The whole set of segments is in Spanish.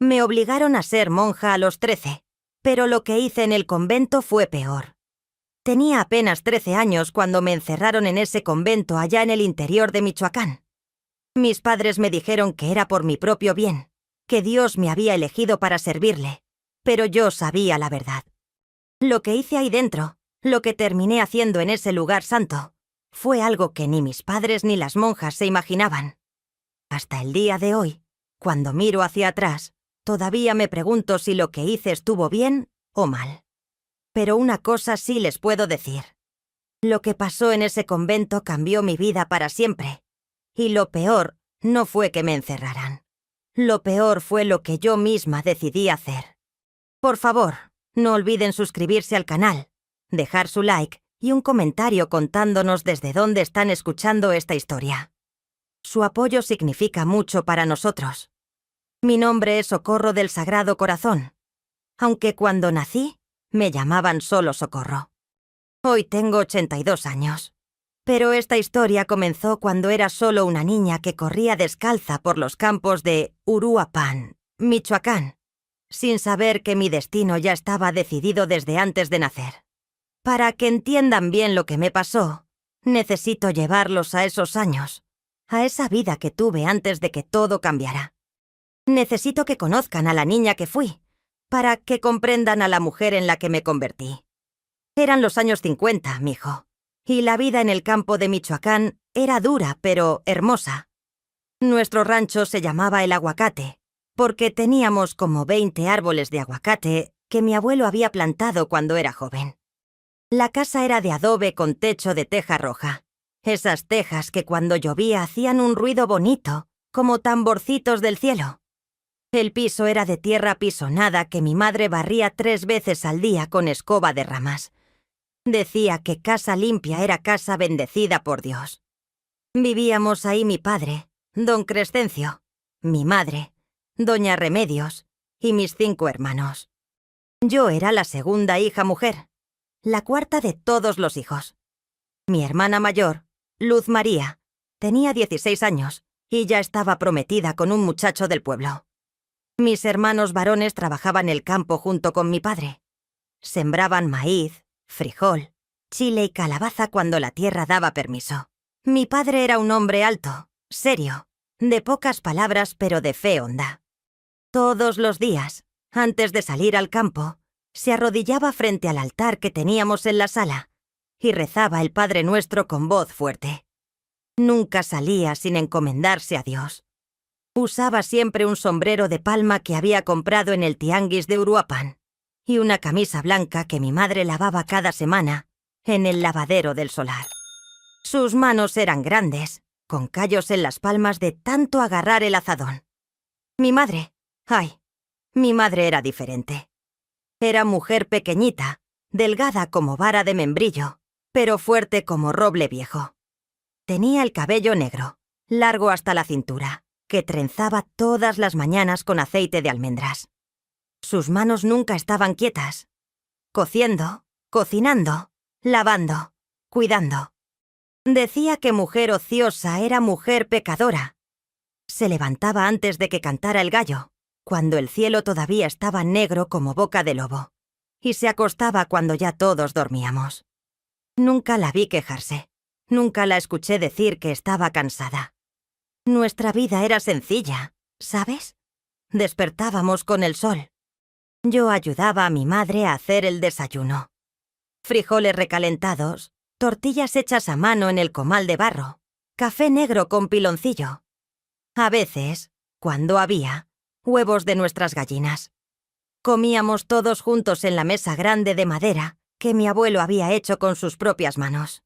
Me obligaron a ser monja a los 13, pero lo que hice en el convento fue peor. Tenía apenas 13 años cuando me encerraron en ese convento allá en el interior de Michoacán. Mis padres me dijeron que era por mi propio bien, que Dios me había elegido para servirle, pero yo sabía la verdad. Lo que hice ahí dentro, lo que terminé haciendo en ese lugar santo, fue algo que ni mis padres ni las monjas se imaginaban. Hasta el día de hoy, cuando miro hacia atrás, todavía me pregunto si lo que hice estuvo bien o mal. Pero una cosa sí les puedo decir. Lo que pasó en ese convento cambió mi vida para siempre. Y lo peor no fue que me encerraran. Lo peor fue lo que yo misma decidí hacer. Por favor, no olviden suscribirse al canal, dejar su like y un comentario contándonos desde dónde están escuchando esta historia. Su apoyo significa mucho para nosotros. Mi nombre es Socorro del Sagrado Corazón, aunque cuando nací me llamaban solo Socorro. Hoy tengo 82 años. Pero esta historia comenzó cuando era solo una niña que corría descalza por los campos de Uruapan, Michoacán, sin saber que mi destino ya estaba decidido desde antes de nacer. Para que entiendan bien lo que me pasó, necesito llevarlos a esos años, a esa vida que tuve antes de que todo cambiara. Necesito que conozcan a la niña que fui, para que comprendan a la mujer en la que me convertí. Eran los años 50, mijo, y la vida en el campo de Michoacán era dura, pero hermosa. Nuestro rancho se llamaba El Aguacate, porque teníamos como 20 árboles de aguacate que mi abuelo había plantado cuando era joven. La casa era de adobe con techo de teja roja. Esas tejas que cuando llovía hacían un ruido bonito, como tamborcitos del cielo. El piso era de tierra pisonada que mi madre barría 3 veces al día con escoba de ramas. Decía que casa limpia era casa bendecida por Dios. Vivíamos ahí mi padre, don Crescencio, mi madre, doña Remedios y mis 5 hermanos. Yo era la segunda hija mujer, la cuarta de todos los hijos. Mi hermana mayor, Luz María, tenía 16 años y ya estaba prometida con un muchacho del pueblo. Mis hermanos varones trabajaban el campo junto con mi padre. Sembraban maíz, frijol, chile y calabaza cuando la tierra daba permiso. Mi padre era un hombre alto, serio, de pocas palabras pero de fe honda. Todos los días, antes de salir al campo, se arrodillaba frente al altar que teníamos en la sala y rezaba el Padre Nuestro con voz fuerte. Nunca salía sin encomendarse a Dios. Usaba siempre un sombrero de palma que había comprado en el tianguis de Uruapan y una camisa blanca que mi madre lavaba cada semana en el lavadero del solar. Sus manos eran grandes, con callos en las palmas de tanto agarrar el azadón. Mi madre era diferente. Era mujer pequeñita, delgada como vara de membrillo, pero fuerte como roble viejo. Tenía el cabello negro, largo hasta la cintura, que trenzaba todas las mañanas con aceite de almendras. Sus manos nunca estaban quietas. Cociendo, cocinando, lavando, cuidando. Decía que mujer ociosa era mujer pecadora. Se levantaba antes de que cantara el gallo, cuando el cielo todavía estaba negro como boca de lobo, y se acostaba cuando ya todos dormíamos. Nunca la vi quejarse. Nunca la escuché decir que estaba cansada. Nuestra vida era sencilla, ¿sabes? Despertábamos con el sol. Yo ayudaba a mi madre a hacer el desayuno. Frijoles recalentados, tortillas hechas a mano en el comal de barro, café negro con piloncillo. A veces, cuando había, huevos de nuestras gallinas. Comíamos todos juntos en la mesa grande de madera que mi abuelo había hecho con sus propias manos.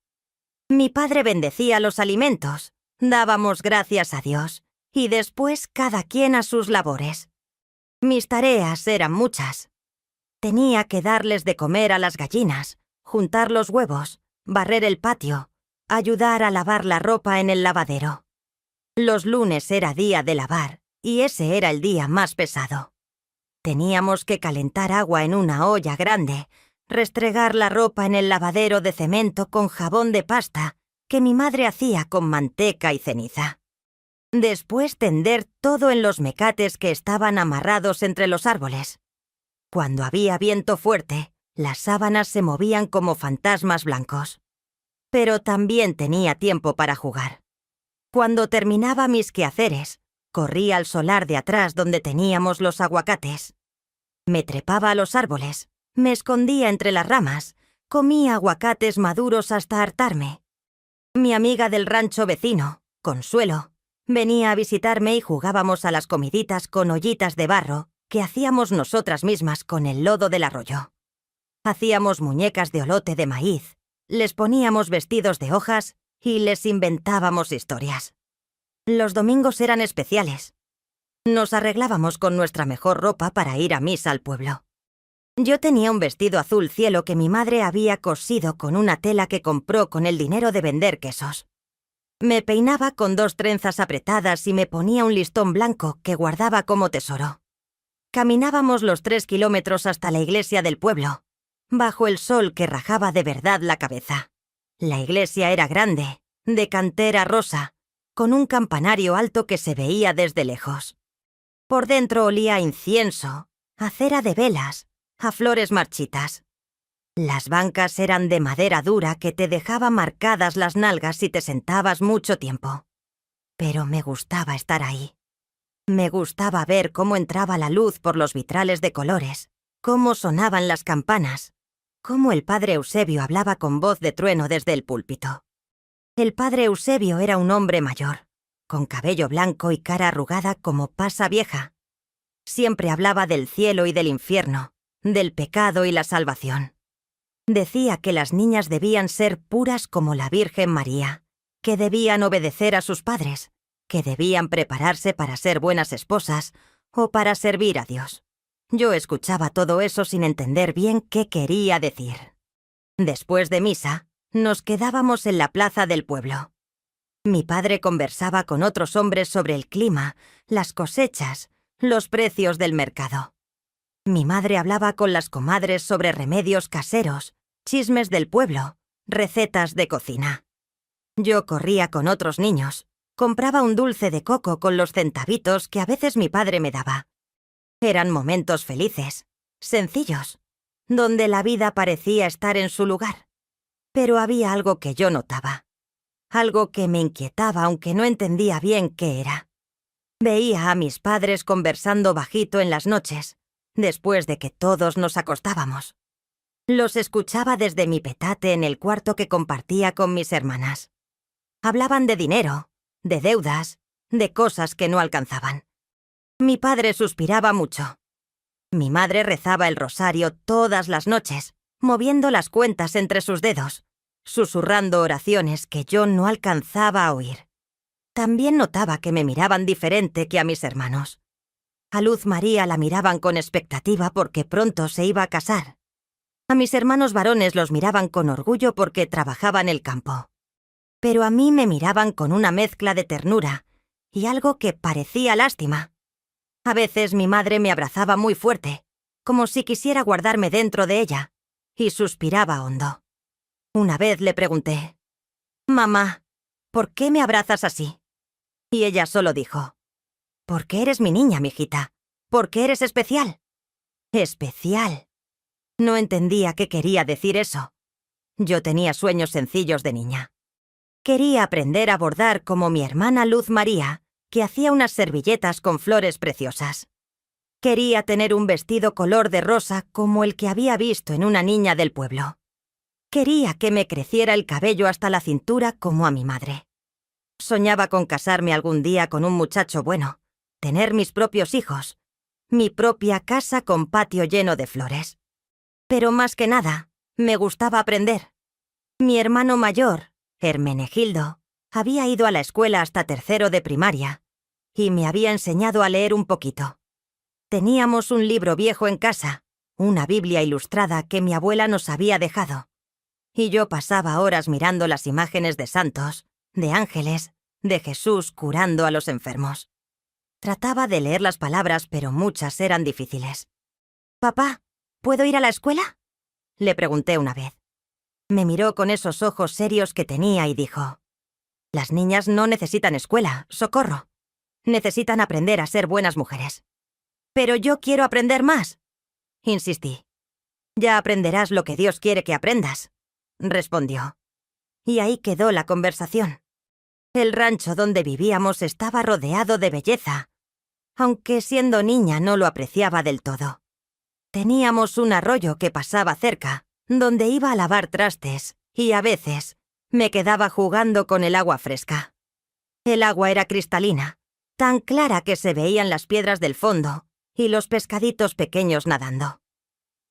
Mi padre bendecía los alimentos. Dábamos gracias a Dios, y después cada quien a sus labores. Mis tareas eran muchas. Tenía que darles de comer a las gallinas, juntar los huevos, barrer el patio, ayudar a lavar la ropa en el lavadero. Los lunes era día de lavar, y ese era el día más pesado. Teníamos que calentar agua en una olla grande, restregar la ropa en el lavadero de cemento con jabón de pasta, que mi madre hacía con manteca y ceniza. Después tender todo en los mecates que estaban amarrados entre los árboles. Cuando había viento fuerte, las sábanas se movían como fantasmas blancos. Pero también tenía tiempo para jugar. Cuando terminaba mis quehaceres, corría al solar de atrás donde teníamos los aguacates. Me trepaba a los árboles, me escondía entre las ramas, comía aguacates maduros hasta hartarme. Mi amiga del rancho vecino, Consuelo, venía a visitarme y jugábamos a las comiditas con ollitas de barro que hacíamos nosotras mismas con el lodo del arroyo. Hacíamos muñecas de olote de maíz, les poníamos vestidos de hojas y les inventábamos historias. Los domingos eran especiales. Nos arreglábamos con nuestra mejor ropa para ir a misa al pueblo. Yo tenía un vestido azul cielo que mi madre había cosido con una tela que compró con el dinero de vender quesos. Me peinaba con 2 trenzas apretadas y me ponía un listón blanco que guardaba como tesoro. Caminábamos los 3 kilómetros hasta la iglesia del pueblo, bajo el sol que rajaba de verdad la cabeza. La iglesia era grande, de cantera rosa, con un campanario alto que se veía desde lejos. Por dentro olía a incienso, a cera de velas, a flores marchitas. Las bancas eran de madera dura que te dejaba marcadas las nalgas si te sentabas mucho tiempo. Pero me gustaba estar ahí. Me gustaba ver cómo entraba la luz por los vitrales de colores, cómo sonaban las campanas, cómo el padre Eusebio hablaba con voz de trueno desde el púlpito. El padre Eusebio era un hombre mayor, con cabello blanco y cara arrugada como pasa vieja. Siempre hablaba del cielo y del infierno, del pecado y la salvación. Decía que las niñas debían ser puras como la Virgen María, que debían obedecer a sus padres, que debían prepararse para ser buenas esposas o para servir a Dios. Yo escuchaba todo eso sin entender bien qué quería decir. Después de misa, nos quedábamos en la plaza del pueblo. Mi padre conversaba con otros hombres sobre el clima, las cosechas, los precios del mercado. Mi madre hablaba con las comadres sobre remedios caseros, chismes del pueblo, recetas de cocina. Yo corría con otros niños, compraba un dulce de coco con los centavitos que a veces mi padre me daba. Eran momentos felices, sencillos, donde la vida parecía estar en su lugar. Pero había algo que yo notaba, algo que me inquietaba aunque no entendía bien qué era. Veía a mis padres conversando bajito en las noches, después de que todos nos acostábamos. Los escuchaba desde mi petate en el cuarto que compartía con mis hermanas. Hablaban de dinero, de deudas, de cosas que no alcanzaban. Mi padre suspiraba mucho. Mi madre rezaba el rosario todas las noches, moviendo las cuentas entre sus dedos, susurrando oraciones que yo no alcanzaba a oír. También notaba que me miraban diferente que a mis hermanos. A Luz María la miraban con expectativa porque pronto se iba a casar. A mis hermanos varones los miraban con orgullo porque trabajaba en el campo. Pero a mí me miraban con una mezcla de ternura y algo que parecía lástima. A veces mi madre me abrazaba muy fuerte, como si quisiera guardarme dentro de ella, y suspiraba hondo. Una vez le pregunté: «Mamá, ¿por qué me abrazas así?» Y ella solo dijo: «Porque eres mi niña, mijita, porque eres especial». «Especial». No entendía qué quería decir eso. Yo tenía sueños sencillos de niña. Quería aprender a bordar como mi hermana Luz María, que hacía unas servilletas con flores preciosas. Quería tener un vestido color de rosa como el que había visto en una niña del pueblo. Quería que me creciera el cabello hasta la cintura como a mi madre. Soñaba con casarme algún día con un muchacho bueno, tener mis propios hijos, mi propia casa con patio lleno de flores. Pero más que nada, me gustaba aprender. Mi hermano mayor, Hermenegildo, había ido a la escuela hasta 3º de primaria y me había enseñado a leer un poquito. Teníamos un libro viejo en casa, una Biblia ilustrada que mi abuela nos había dejado, y yo pasaba horas mirando las imágenes de santos, de ángeles, de Jesús curando a los enfermos. Trataba de leer las palabras, pero muchas eran difíciles. «Papá, ¿puedo ir a la escuela?», le pregunté una vez. Me miró con esos ojos serios que tenía y dijo: «Las niñas no necesitan escuela, socorro. Necesitan aprender a ser buenas mujeres. Pero yo quiero aprender más, insistí. Ya aprenderás lo que Dios quiere que aprendas, respondió. Y ahí quedó la conversación. El rancho donde vivíamos estaba rodeado de belleza, aunque siendo niña no lo apreciaba del todo. Teníamos un arroyo que pasaba cerca, donde iba a lavar trastes, y a veces me quedaba jugando con el agua fresca. El agua era cristalina, tan clara que se veían las piedras del fondo y los pescaditos pequeños nadando.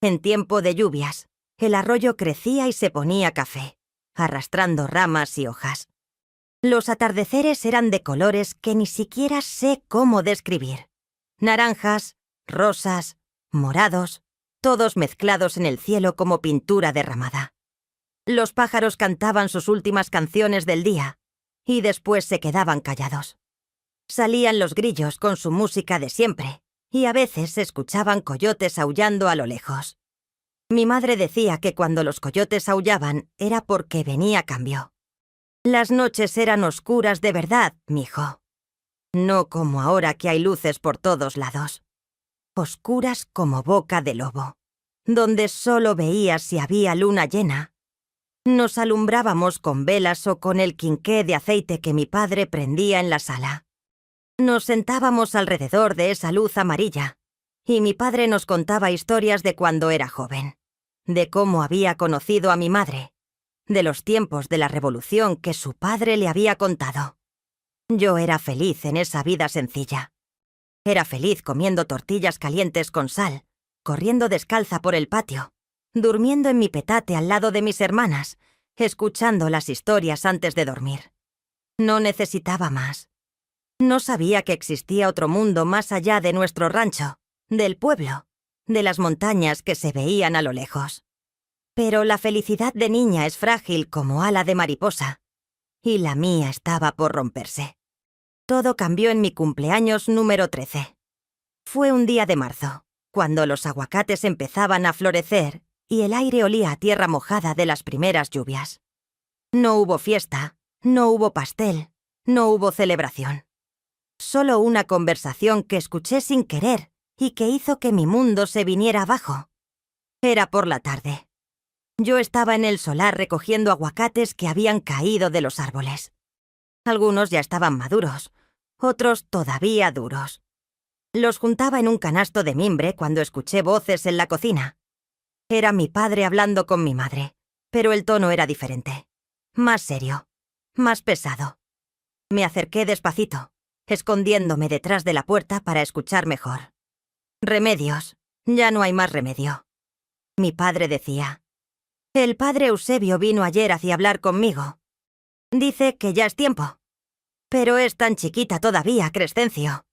En tiempo de lluvias, el arroyo crecía y se ponía café, arrastrando ramas y hojas. Los atardeceres eran de colores que ni siquiera sé cómo describir. Naranjas, rosas, morados, todos mezclados en el cielo como pintura derramada. Los pájaros cantaban sus últimas canciones del día y después se quedaban callados. Salían los grillos con su música de siempre y a veces se escuchaban coyotes aullando a lo lejos. Mi madre decía que cuando los coyotes aullaban era porque venía cambio. Las noches eran oscuras de verdad, mijo. No como ahora que hay luces por todos lados. Oscuras como boca de lobo, donde solo veías si había luna llena. Nos alumbrábamos con velas o con el quinqué de aceite que mi padre prendía en la sala. Nos sentábamos alrededor de esa luz amarilla, y mi padre nos contaba historias de cuando era joven, de cómo había conocido a mi madre, de los tiempos de la revolución que su padre le había contado. Yo era feliz en esa vida sencilla. Era feliz comiendo tortillas calientes con sal, corriendo descalza por el patio, durmiendo en mi petate al lado de mis hermanas, escuchando las historias antes de dormir. No necesitaba más. No sabía que existía otro mundo más allá de nuestro rancho, del pueblo, de las montañas que se veían a lo lejos. Pero la felicidad de niña es frágil como ala de mariposa, y la mía estaba por romperse. Todo cambió en mi cumpleaños número 13. Fue un día de marzo, cuando los aguacates empezaban a florecer y el aire olía a tierra mojada de las primeras lluvias. No hubo fiesta, no hubo pastel, no hubo celebración. Solo una conversación que escuché sin querer y que hizo que mi mundo se viniera abajo. Era por la tarde. Yo estaba en el solar recogiendo aguacates que habían caído de los árboles. Algunos ya estaban maduros, otros todavía duros. Los juntaba en un canasto de mimbre cuando escuché voces en la cocina. Era mi padre hablando con mi madre, pero el tono era diferente. Más serio, más pesado. Me acerqué despacito, escondiéndome detrás de la puerta para escuchar mejor. Remedios, ya no hay más remedio. Mi padre decía. El padre Eusebio vino ayer hacia hablar conmigo. Dice que ya es tiempo. Pero es tan chiquita todavía, Crescencio.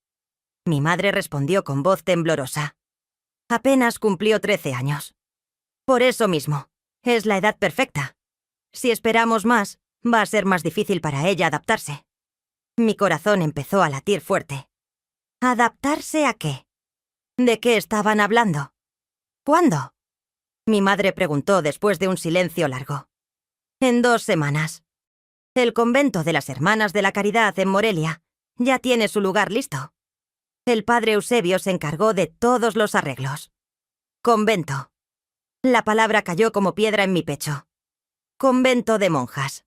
Mi madre respondió con voz temblorosa. Apenas cumplió 13 años. Por eso mismo, es la edad perfecta. Si esperamos más, va a ser más difícil para ella adaptarse. Mi corazón empezó a latir fuerte. ¿Adaptarse a qué? ¿De qué estaban hablando? ¿Cuándo? Mi madre preguntó después de un silencio largo. En 2 semanas. El convento de las Hermanas de la Caridad en Morelia ya tiene su lugar listo. El padre Eusebio se encargó de todos los arreglos. Convento. La palabra cayó como piedra en mi pecho. Convento de monjas.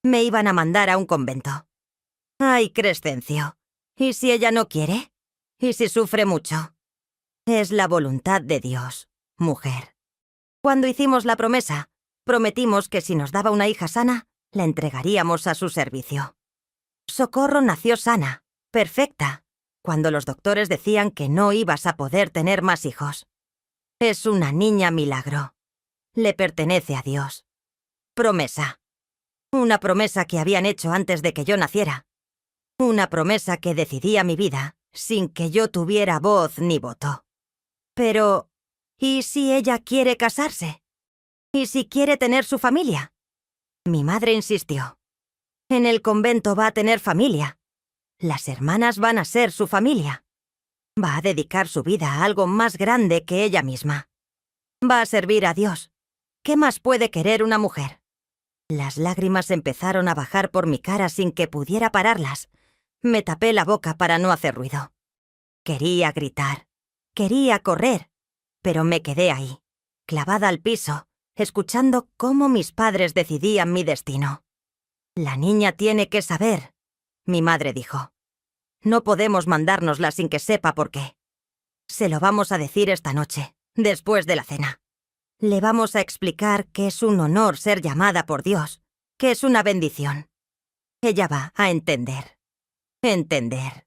Me iban a mandar a un convento. Ay, Crescencio. ¿Y si ella no quiere? ¿Y si sufre mucho? Es la voluntad de Dios, mujer. Cuando hicimos la promesa, prometimos que si nos daba una hija sana, la entregaríamos a su servicio. Socorro nació sana, perfecta, cuando los doctores decían que no ibas a poder tener más hijos. Es una niña milagro. Le pertenece a Dios. Promesa. Una promesa que habían hecho antes de que yo naciera. Una promesa que decidía mi vida sin que yo tuviera voz ni voto. Pero, ¿y si ella quiere casarse? ¿Y si quiere tener su familia? Mi madre insistió. En el convento va a tener familia. Las hermanas van a ser su familia. Va a dedicar su vida a algo más grande que ella misma. Va a servir a Dios. ¿Qué más puede querer una mujer? Las lágrimas empezaron a bajar por mi cara sin que pudiera pararlas, Me tapé la boca para no hacer ruido. Quería gritar, quería correr, pero me quedé ahí, clavada al piso, escuchando cómo mis padres decidían mi destino. La niña tiene que saber, mi madre dijo. No podemos mandárnosla sin que sepa por qué. Se lo vamos a decir esta noche, después de la cena. Le vamos a explicar que es un honor ser llamada por Dios, que es una bendición. Ella va a entender. Entender.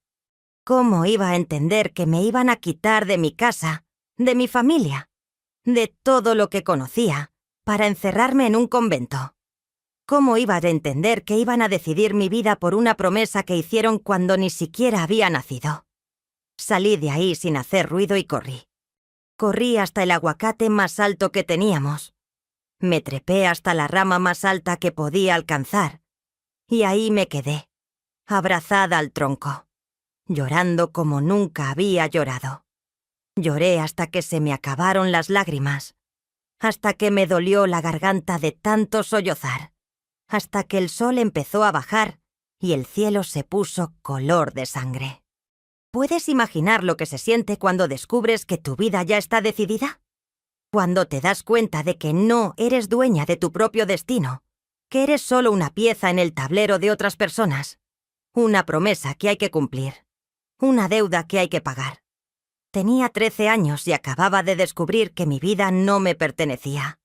¿Cómo iba a entender que me iban a quitar de mi casa, de mi familia, de todo lo que conocía, para encerrarme en un convento? ¿Cómo iba a entender que iban a decidir mi vida por una promesa que hicieron cuando ni siquiera había nacido? Salí de ahí sin hacer ruido y corrí. Corrí hasta el aguacate más alto que teníamos. Me trepé hasta la rama más alta que podía alcanzar. Y ahí me quedé, abrazada al tronco, llorando como nunca había llorado. Lloré hasta que se me acabaron las lágrimas, hasta que me dolió la garganta de tanto sollozar, hasta que el sol empezó a bajar y el cielo se puso color de sangre. ¿Puedes imaginar lo que se siente cuando descubres que tu vida ya está decidida? Cuando te das cuenta de que no eres dueña de tu propio destino, que eres solo una pieza en el tablero de otras personas, una promesa que hay que cumplir, una deuda que hay que pagar. Tenía 13 años y acababa de descubrir que mi vida no me pertenecía.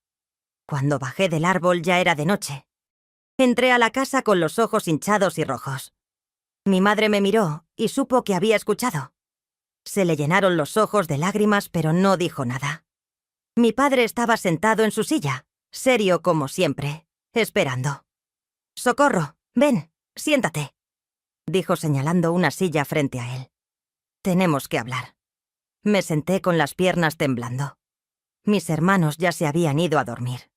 Cuando bajé del árbol ya era de noche. Entré a la casa con los ojos hinchados y rojos. Mi madre me miró y supo que había escuchado. Se le llenaron los ojos de lágrimas, pero no dijo nada. Mi padre estaba sentado en su silla, serio como siempre, esperando. «Socorro, ven, siéntate», dijo señalando una silla frente a él. «Tenemos que hablar». Me senté con las piernas temblando. Mis hermanos ya se habían ido a dormir.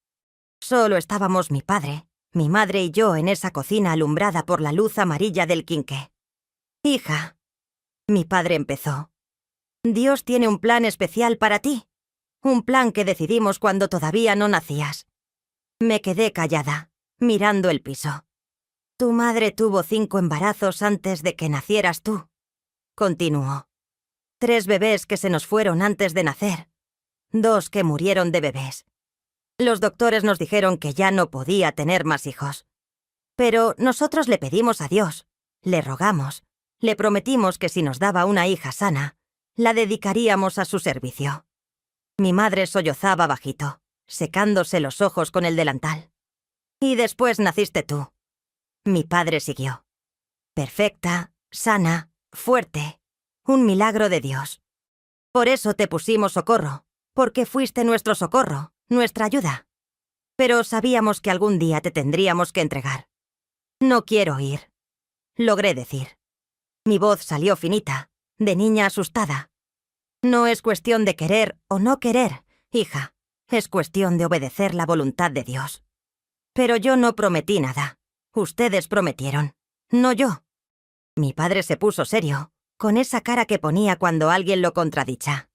Solo estábamos mi padre, mi madre y yo en esa cocina alumbrada por la luz amarilla del quinqué. «Hija», mi padre empezó, «Dios tiene un plan especial para ti. Un plan que decidimos cuando todavía no nacías». Me quedé callada, mirando el piso. «Tu madre tuvo 5 embarazos antes de que nacieras tú», continuó. 3 bebés que se nos fueron antes de nacer. 2 que murieron de bebés. Los doctores nos dijeron que ya no podía tener más hijos. Pero nosotros le pedimos a Dios, le rogamos, le prometimos que si nos daba una hija sana, la dedicaríamos a su servicio. Mi madre sollozaba bajito, secándose los ojos con el delantal. «Y después naciste tú». Mi padre siguió. «Perfecta, sana, fuerte, un milagro de Dios. Por eso te pusimos Socorro, porque fuiste nuestro socorro, nuestra ayuda. Pero sabíamos que algún día te tendríamos que entregar». «No quiero ir», logré decir. Mi voz salió finita, de niña asustada. «No es cuestión de querer o no querer, hija. Es cuestión de obedecer la voluntad de Dios. Pero yo no prometí nada. Ustedes prometieron, no yo». Mi padre se puso serio, con esa cara que ponía cuando alguien lo contradicha.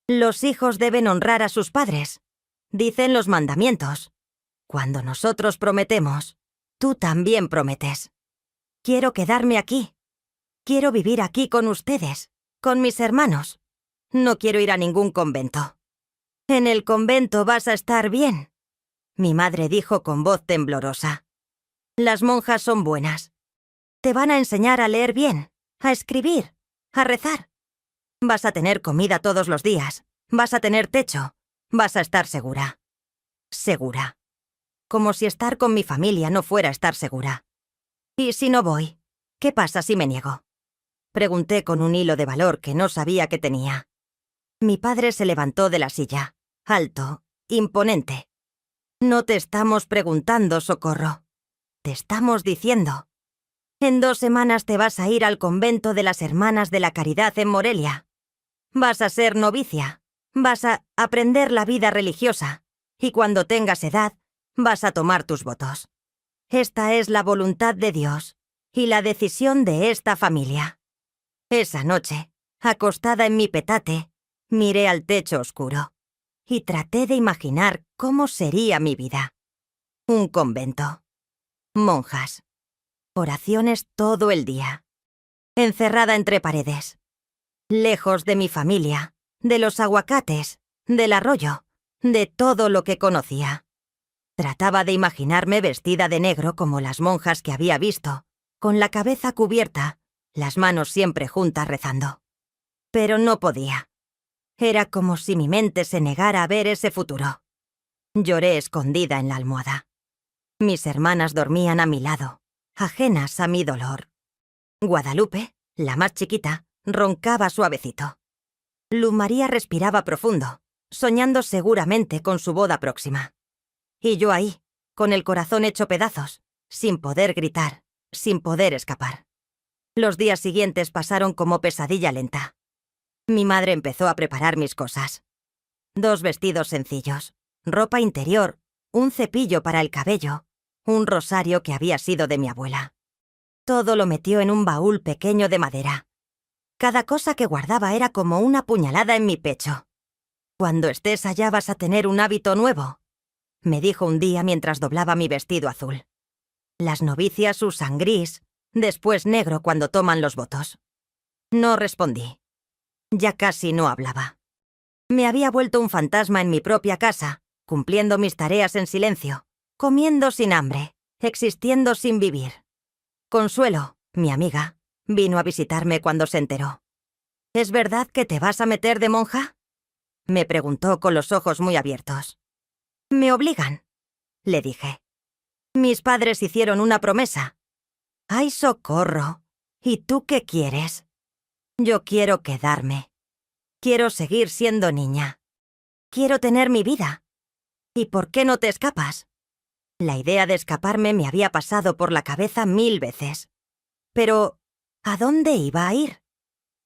«Los hijos deben honrar a sus padres. Dicen los mandamientos. Cuando nosotros prometemos, tú también prometes. Quiero quedarme aquí. Quiero vivir aquí con ustedes, con mis hermanos. No quiero ir a ningún convento». «En el convento vas a estar bien», mi madre dijo con voz temblorosa. «Las monjas son buenas. Te van a enseñar a leer bien, a escribir, a rezar. Vas a tener comida todos los días, vas a tener techo, vas a estar segura». Segura. Como si estar con mi familia no fuera estar segura. «¿Y si no voy? ¿Qué pasa si me niego?», pregunté con un hilo de valor que no sabía que tenía. Mi padre se levantó de la silla, alto, imponente. «No te estamos preguntando, Socorro. Te estamos diciendo. En 2 semanas te vas a ir al convento de las Hermanas de la Caridad en Morelia. Vas a ser novicia, vas a aprender la vida religiosa, y cuando tengas edad, vas a tomar tus votos. Esta es la voluntad de Dios y la decisión de esta familia». Esa noche, acostada en mi petate, miré al techo oscuro y traté de imaginar cómo sería mi vida. Un convento. Monjas. Oraciones todo el día. encerrada entre paredes, lejos de mi familia, de los aguacates, del arroyo, de todo lo que conocía. Trataba de imaginarme vestida de negro como las monjas que había visto, con la cabeza cubierta, las manos siempre juntas rezando. Pero no podía. Era como si mi mente se negara a ver ese futuro. Lloré escondida en la almohada. Mis hermanas dormían a mi lado, ajenas a mi dolor. Guadalupe, la más chiquita, roncaba suavecito. Luz María respiraba profundo, soñando seguramente con su boda próxima. Y yo ahí, con el corazón hecho pedazos, sin poder gritar, sin poder escapar. Los días siguientes pasaron como pesadilla lenta. Mi madre empezó a preparar mis cosas. 2 vestidos sencillos, ropa interior, un cepillo para el cabello, un rosario que había sido de mi abuela. Todo lo metió en un baúl pequeño de madera. Cada cosa que guardaba era como una puñalada en mi pecho. «Cuando estés allá vas a tener un hábito nuevo», me dijo un día mientras doblaba mi vestido azul. Las novicias usan gris, después negro cuando toman los votos. No respondí. Ya casi no hablaba. Me había vuelto un fantasma en mi propia casa, cumpliendo mis tareas en silencio, comiendo sin hambre, existiendo sin vivir. Consuelo, mi amiga, vino a visitarme cuando se enteró. «¿Es verdad que te vas a meter de monja?», me preguntó con los ojos muy abiertos. «Me obligan», le dije. «Mis padres hicieron una promesa». «¡Ay, socorro! ¿Y tú qué quieres?» «Yo quiero quedarme. Quiero seguir siendo niña. Quiero tener mi vida. ¿Y por qué no te escapas?». La idea de escaparme me había pasado por la cabeza 1000 veces. Pero, ¿a dónde iba a ir?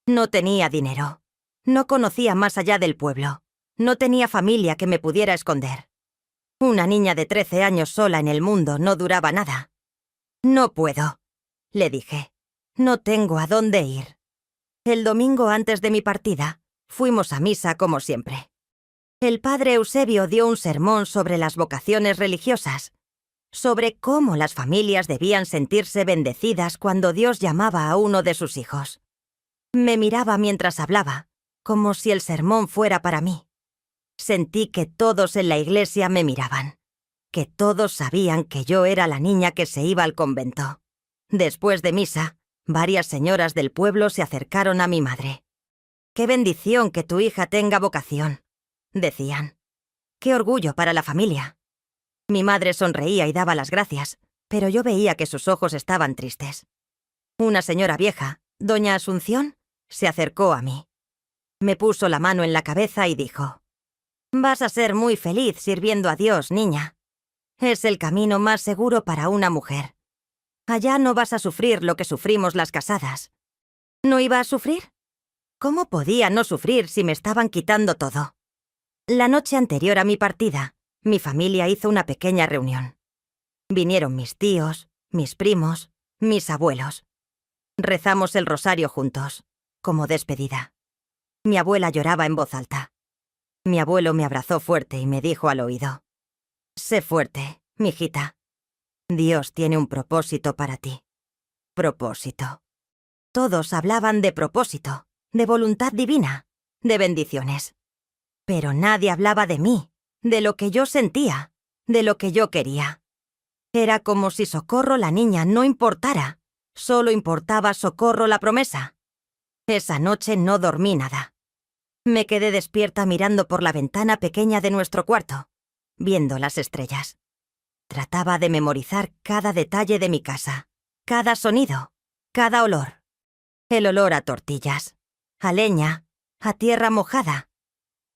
No tenía dinero. No conocía más allá del pueblo. No tenía familia que me pudiera esconder. Una niña de 13 años sola en el mundo no duraba nada. «No puedo», le dije. «No tengo a dónde ir». El domingo antes de mi partida, fuimos a misa como siempre. El padre Eusebio dio un sermón sobre las vocaciones religiosas, sobre cómo las familias debían sentirse bendecidas cuando Dios llamaba a uno de sus hijos. Me miraba mientras hablaba, como si el sermón fuera para mí. Sentí que todos en la iglesia me miraban, que todos sabían que yo era la niña que se iba al convento. Después de misa, varias señoras del pueblo se acercaron a mi madre. «Qué bendición que tu hija tenga vocación», decían. «Qué orgullo para la familia». Mi madre sonreía y daba las gracias, pero yo veía que sus ojos estaban tristes. Una señora vieja, doña Asunción, se acercó a mí. Me puso la mano en la cabeza y dijo: «Vas a ser muy feliz sirviendo a Dios, niña. Es el camino más seguro para una mujer. Allá no vas a sufrir lo que sufrimos las casadas». ¿No iba a sufrir? ¿Cómo podía no sufrir si me estaban quitando todo? La noche anterior a mi partida, mi familia hizo una pequeña reunión. Vinieron mis tíos, mis primos, mis abuelos. Rezamos el rosario juntos, como despedida. Mi abuela lloraba en voz alta. Mi abuelo me abrazó fuerte y me dijo al oído: «Sé fuerte, mijita. Dios tiene un propósito para ti». Propósito. Todos hablaban de propósito, de voluntad divina, de bendiciones. Pero nadie hablaba de mí, de lo que yo sentía, de lo que yo quería. Era como si Socorro la niña no importara, solo importaba Socorro la promesa. Esa noche no dormí nada. Me quedé despierta mirando por la ventana pequeña de nuestro cuarto, viendo las estrellas. Trataba de memorizar cada detalle de mi casa, cada sonido, cada olor. El olor a tortillas, a leña, a tierra mojada.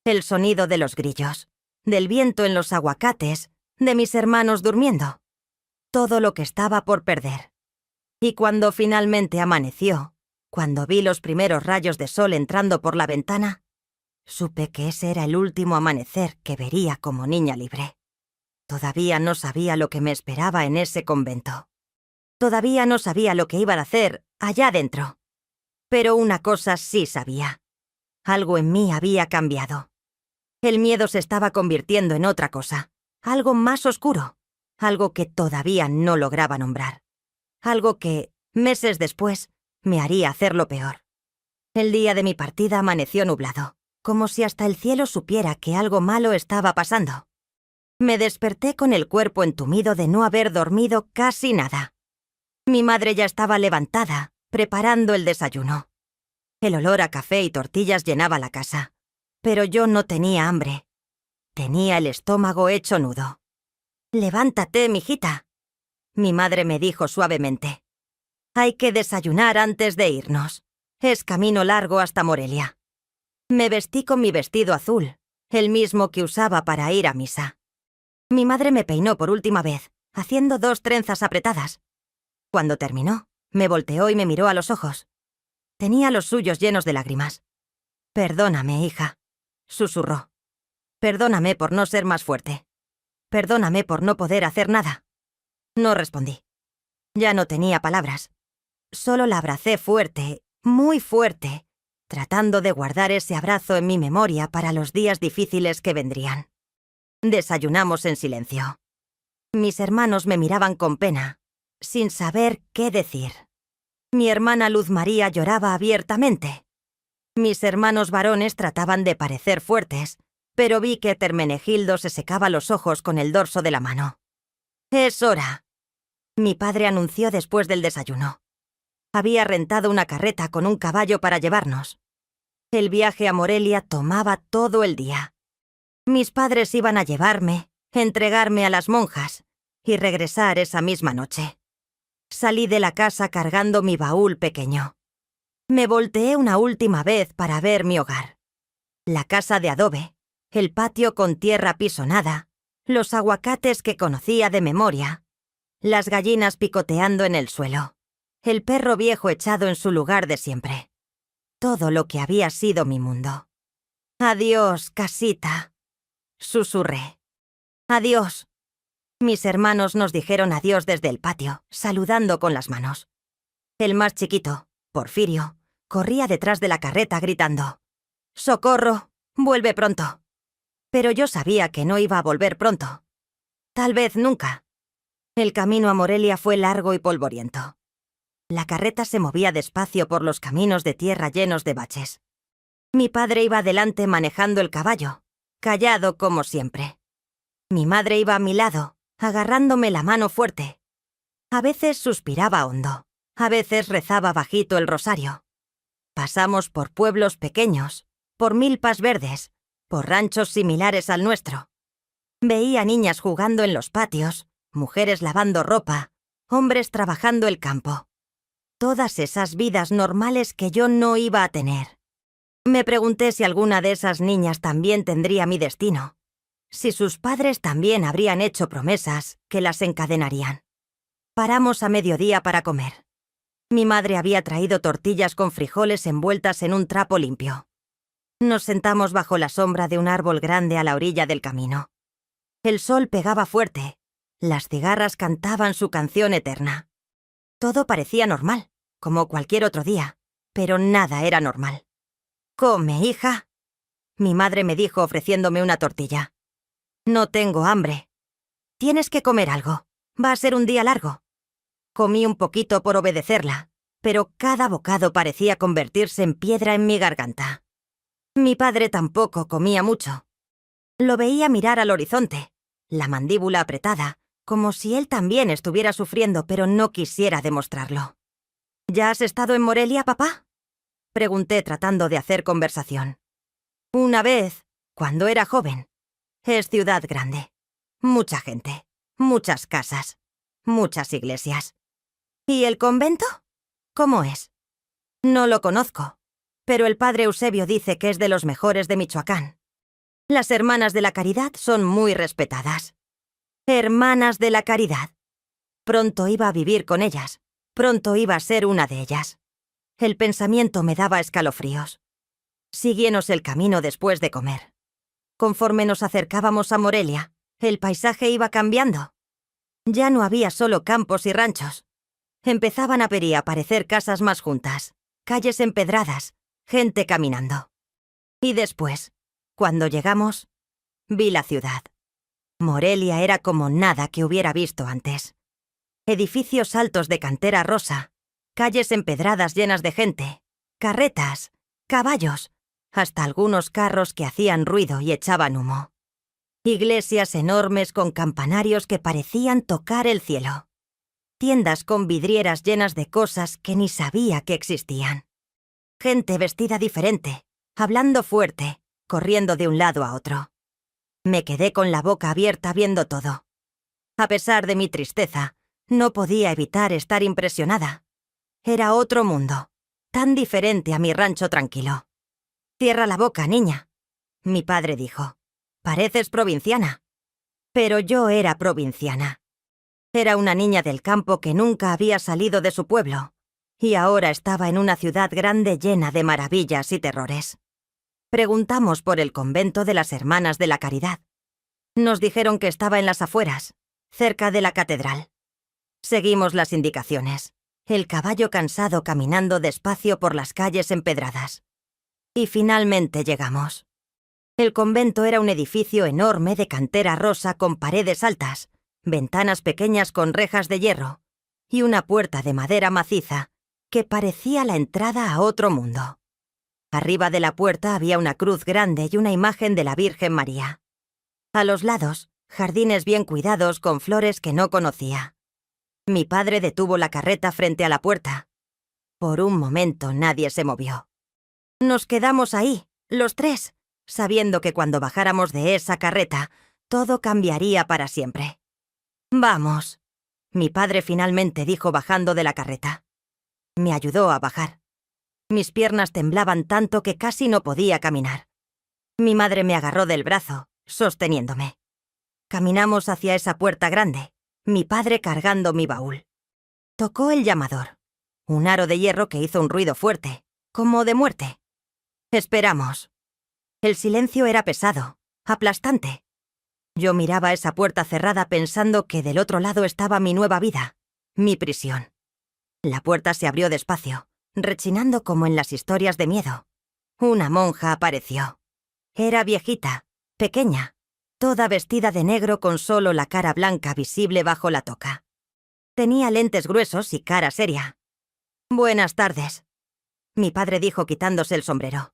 El sonido de los grillos, del viento en los aguacates, de mis hermanos durmiendo. Todo lo que estaba por perder. Y cuando finalmente amaneció, cuando vi los primeros rayos de sol entrando por la ventana, supe que ese era el último amanecer que vería como niña libre. Todavía no sabía lo que me esperaba en ese convento. Todavía no sabía lo que iba a hacer allá dentro. Pero una cosa sí sabía. Algo en mí había cambiado. El miedo se estaba convirtiendo en otra cosa, algo más oscuro, algo que todavía no lograba nombrar. Algo que, meses después, me haría hacerlo peor. El día de mi partida amaneció nublado, como si hasta el cielo supiera que algo malo estaba pasando. Me desperté con el cuerpo entumido de no haber dormido casi nada. Mi madre ya estaba levantada, preparando el desayuno. El olor a café y tortillas llenaba la casa, pero yo no tenía hambre. Tenía el estómago hecho nudo. «Levántate, mijita», mi madre me dijo suavemente. «Hay que desayunar antes de irnos. Es camino largo hasta Morelia». Me vestí con mi vestido azul, el mismo que usaba para ir a misa. Mi madre me peinó por última vez, haciendo 2 trenzas apretadas. Cuando terminó, me volteó y me miró a los ojos. Tenía los suyos llenos de lágrimas. «Perdóname, hija», susurró. «Perdóname por no ser más fuerte. Perdóname por no poder hacer nada». No respondí. Ya no tenía palabras. Solo la abracé fuerte, muy fuerte, tratando de guardar ese abrazo en mi memoria para los días difíciles que vendrían. Desayunamos en silencio. Mis hermanos me miraban con pena, sin saber qué decir. Mi hermana Luz María lloraba abiertamente. Mis hermanos varones trataban de parecer fuertes, pero vi que Hermenegildo se secaba los ojos con el dorso de la mano. «Es hora», mi padre anunció después del desayuno. Había rentado una carreta con un caballo para llevarnos. El viaje a Morelia tomaba todo el día. Mis padres iban a llevarme, entregarme a las monjas y regresar esa misma noche. Salí de la casa cargando mi baúl pequeño. Me volteé una última vez para ver mi hogar. La casa de adobe, el patio con tierra pisonada, los aguacates que conocía de memoria, las gallinas picoteando en el suelo, el perro viejo echado en su lugar de siempre. Todo lo que había sido mi mundo. «Adiós, casita», susurré. «Adiós». Mis hermanos nos dijeron adiós desde el patio, saludando con las manos. El más chiquito, Porfirio, corría detrás de la carreta gritando: «¡Socorro! ¡Vuelve pronto!». Pero yo sabía que no iba a volver pronto. Tal vez nunca. El camino a Morelia fue largo y polvoriento. La carreta se movía despacio por los caminos de tierra llenos de baches. Mi padre iba delante manejando el caballo, callado como siempre. Mi madre iba a mi lado, agarrándome la mano fuerte. A veces suspiraba hondo, a veces rezaba bajito el rosario. Pasamos por pueblos pequeños, por milpas verdes, por ranchos similares al nuestro. Veía niñas jugando en los patios, mujeres lavando ropa, hombres trabajando el campo. Todas esas vidas normales que yo no iba a tener. Me pregunté si alguna de esas niñas también tendría mi destino, si sus padres también habrían hecho promesas que las encadenarían. Paramos a mediodía para comer. Mi madre había traído tortillas con frijoles envueltas en un trapo limpio. Nos sentamos bajo la sombra de un árbol grande a la orilla del camino. El sol pegaba fuerte. Las cigarras cantaban su canción eterna. Todo parecía normal, como cualquier otro día, pero nada era normal. «Come, hija», mi madre me dijo ofreciéndome una tortilla. «No tengo hambre». «Tienes que comer algo. Va a ser un día largo». Comí un poquito por obedecerla, pero cada bocado parecía convertirse en piedra en mi garganta. Mi padre tampoco comía mucho. Lo veía mirar al horizonte, la mandíbula apretada, como si él también estuviera sufriendo, pero no quisiera demostrarlo. «¿Ya has estado en Morelia, papá?», pregunté tratando de hacer conversación. «Una vez, cuando era joven. Es ciudad grande. Mucha gente, muchas casas, muchas iglesias». «¿Y el convento? ¿Cómo es?» «No lo conozco, pero el padre Eusebio dice que es de los mejores de Michoacán. Las hermanas de la caridad son muy respetadas». Hermanas de la caridad. Pronto iba a vivir con ellas. Pronto iba a ser una de ellas. El pensamiento me daba escalofríos. Siguiénos el camino después de comer. Conforme nos acercábamos a Morelia, el paisaje iba cambiando. Ya no había solo campos y ranchos. Empezaban a aparecer casas más juntas, calles empedradas, gente caminando. Y después, cuando llegamos, vi la ciudad. Morelia era como nada que hubiera visto antes. Edificios altos de cantera rosa, calles empedradas llenas de gente, carretas, caballos, hasta algunos carros que hacían ruido y echaban humo. Iglesias enormes con campanarios que parecían tocar el cielo. Tiendas con vidrieras llenas de cosas que ni sabía que existían. Gente vestida diferente, hablando fuerte, corriendo de un lado a otro. Me quedé con la boca abierta viendo todo. A pesar de mi tristeza, no podía evitar estar impresionada. Era otro mundo, tan diferente a mi rancho tranquilo. «Cierra la boca, niña», mi padre dijo. «Pareces provinciana». Pero yo era provinciana. Era una niña del campo que nunca había salido de su pueblo, y ahora estaba en una ciudad grande llena de maravillas y terrores. Preguntamos por el convento de las Hermanas de la Caridad. Nos dijeron que estaba en las afueras, cerca de la catedral. Seguimos las indicaciones, el caballo cansado caminando despacio por las calles empedradas. Y finalmente llegamos. El convento era un edificio enorme de cantera rosa con paredes altas, ventanas pequeñas con rejas de hierro y una puerta de madera maciza que parecía la entrada a otro mundo. Arriba de la puerta había una cruz grande y una imagen de la Virgen María. A los lados, jardines bien cuidados con flores que no conocía. Mi padre detuvo la carreta frente a la puerta. Por un momento nadie se movió. Nos quedamos ahí, los tres, sabiendo que cuando bajáramos de esa carreta, todo cambiaría para siempre. «Vamos», mi padre finalmente dijo bajando de la carreta. Me ayudó a bajar. Mis piernas temblaban tanto que casi no podía caminar. Mi madre me agarró del brazo, sosteniéndome. Caminamos hacia esa puerta grande, mi padre cargando mi baúl. Tocó el llamador, un aro de hierro que hizo un ruido fuerte, como de muerte. Esperamos. El silencio era pesado, aplastante. Yo miraba esa puerta cerrada pensando que del otro lado estaba mi nueva vida, mi prisión. La puerta se abrió despacio, rechinando como en las historias de miedo. Una monja apareció. Era viejita, pequeña, toda vestida de negro con solo la cara blanca visible bajo la toca. Tenía lentes gruesos y cara seria. «Buenas tardes», mi padre dijo quitándose el sombrero.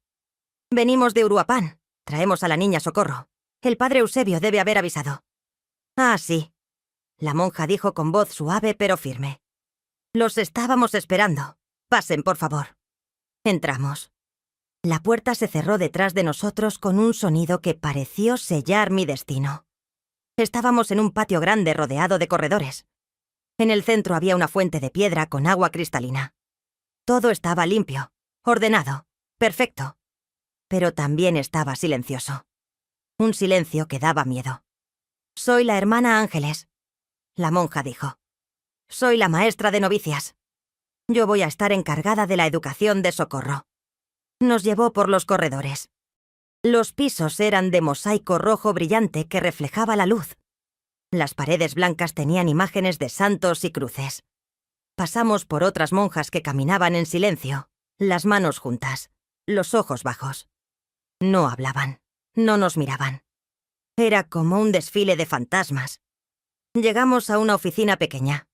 «Venimos de Uruapan. Traemos a la niña Socorro. El padre Eusebio debe haber avisado». «Ah, sí», la monja dijo con voz suave pero firme. «Los estábamos esperando. Pasen, por favor». Entramos. La puerta se cerró detrás de nosotros con un sonido que pareció sellar mi destino. Estábamos en un patio grande rodeado de corredores. En el centro había una fuente de piedra con agua cristalina. Todo estaba limpio, ordenado, perfecto. Pero también estaba silencioso. Un silencio que daba miedo. «Soy la hermana Ángeles», la monja dijo. «Soy la maestra de novicias. Yo voy a estar encargada de la educación de Socorro». Nos llevó por los corredores. Los pisos eran de mosaico rojo brillante que reflejaba la luz. Las paredes blancas tenían imágenes de santos y cruces. Pasamos por otras monjas que caminaban en silencio, las manos juntas, los ojos bajos. No hablaban, no nos miraban. Era como un desfile de fantasmas. Llegamos a una oficina pequeña.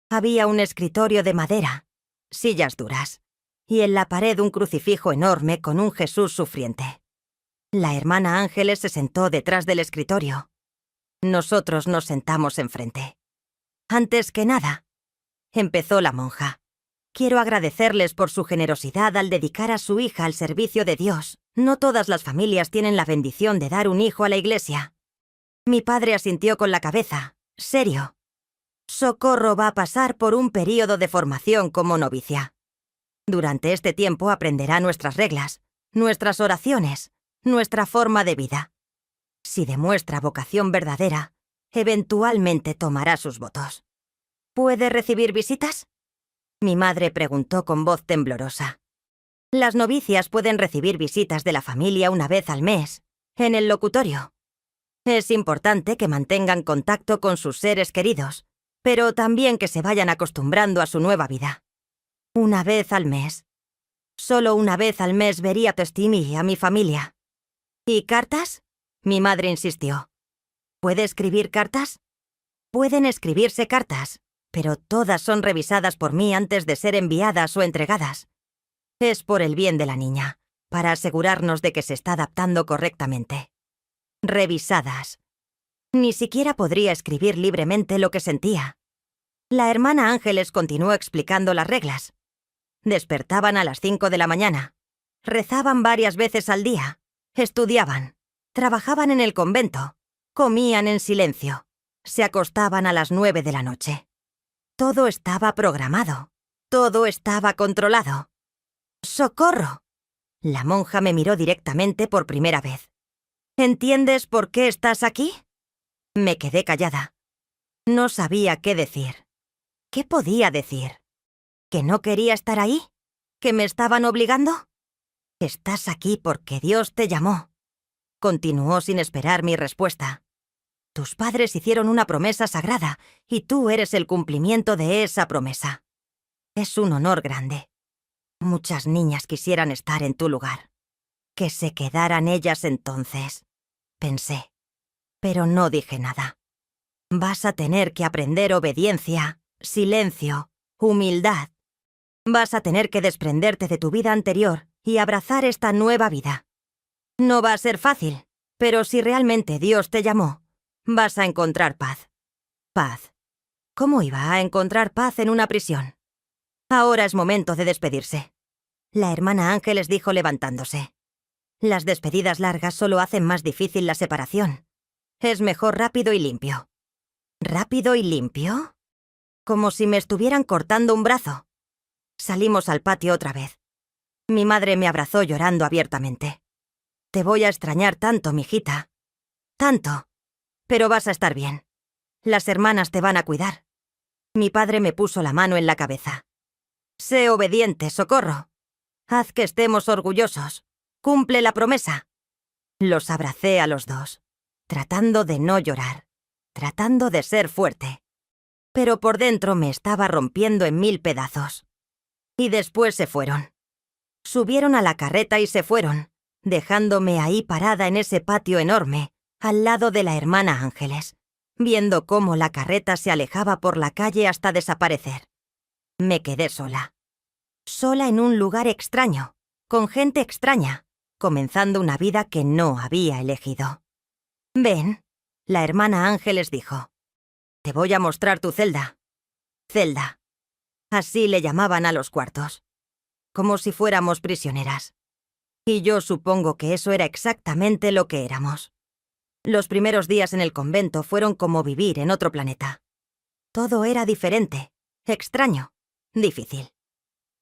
Había un escritorio de madera, sillas duras, y en la pared un crucifijo enorme con un Jesús sufriente. La hermana Ángeles se sentó detrás del escritorio. Nosotros nos sentamos enfrente. «Antes que nada», empezó la monja, «quiero agradecerles por su generosidad al dedicar a su hija al servicio de Dios. No todas las familias tienen la bendición de dar un hijo a la iglesia». Mi padre asintió con la cabeza, serio. «Socorro va a pasar por un período de formación como novicia. Durante este tiempo aprenderá nuestras reglas, nuestras oraciones, nuestra forma de vida. Si demuestra vocación verdadera, eventualmente tomará sus votos». «¿Puede recibir visitas?», mi madre preguntó con voz temblorosa. «Las novicias pueden recibir visitas de la familia una vez al mes, en el locutorio. Es importante que mantengan contacto con sus seres queridos, pero también que se vayan acostumbrando a su nueva vida. Una vez al mes. Solo una vez al mes vería a Testimi y a mi familia». «¿Y cartas?», mi madre insistió. «¿Puede escribir cartas?». «Pueden escribirse cartas», pero todas son revisadas por mí antes de ser enviadas o entregadas. Es por el bien de la niña, para asegurarnos de que se está adaptando correctamente. Revisadas. Ni siquiera podría escribir libremente lo que sentía. La hermana Ángeles continuó explicando las reglas. Despertaban a las 5 de la mañana. Rezaban varias veces al día. Estudiaban. Trabajaban en el convento. Comían en silencio. Se acostaban a las 9 de la noche. Todo estaba programado. Todo estaba controlado. ¡Socorro! La monja me miró directamente por primera vez. ¿Entiendes por qué estás aquí? Me quedé callada. No sabía qué decir. ¿Qué podía decir? ¿Que no quería estar ahí? ¿Que me estaban obligando? Estás aquí porque Dios te llamó. Continuó sin esperar mi respuesta. Tus padres hicieron una promesa sagrada y tú eres el cumplimiento de esa promesa. Es un honor grande. Muchas niñas quisieran estar en tu lugar. Que se quedaran ellas entonces, pensé. Pero no dije nada. Vas a tener que aprender obediencia, silencio, humildad. Vas a tener que desprenderte de tu vida anterior y abrazar esta nueva vida. No va a ser fácil, pero si realmente Dios te llamó, vas a encontrar paz. Paz. ¿Cómo iba a encontrar paz en una prisión? Ahora es momento de despedirse. La hermana Ángeles dijo levantándose. Las despedidas largas solo hacen más difícil la separación. Es mejor rápido y limpio. ¿Rápido y limpio? Como si me estuvieran cortando un brazo. Salimos al patio otra vez. Mi madre me abrazó llorando abiertamente. Te voy a extrañar tanto, mijita. Tanto. Pero vas a estar bien. Las hermanas te van a cuidar. Mi padre me puso la mano en la cabeza. Sé obediente, Socorro. Haz que estemos orgullosos. Cumple la promesa. Los abracé a los dos, tratando de no llorar, tratando de ser fuerte. Pero por dentro me estaba rompiendo en 1000 pedazos. Y después se fueron. Subieron a la carreta y se fueron, dejándome ahí parada en ese patio enorme, al lado de la hermana Ángeles, viendo cómo la carreta se alejaba por la calle hasta desaparecer. Me quedé sola. Sola en un lugar extraño, con gente extraña, comenzando una vida que no había elegido. Ven, la hermana Ángeles dijo. Te voy a mostrar tu celda. Celda. Así le llamaban a los cuartos. Como si fuéramos prisioneras. Y yo supongo que eso era exactamente lo que éramos. Los primeros días en el convento fueron como vivir en otro planeta. Todo era diferente, extraño, difícil.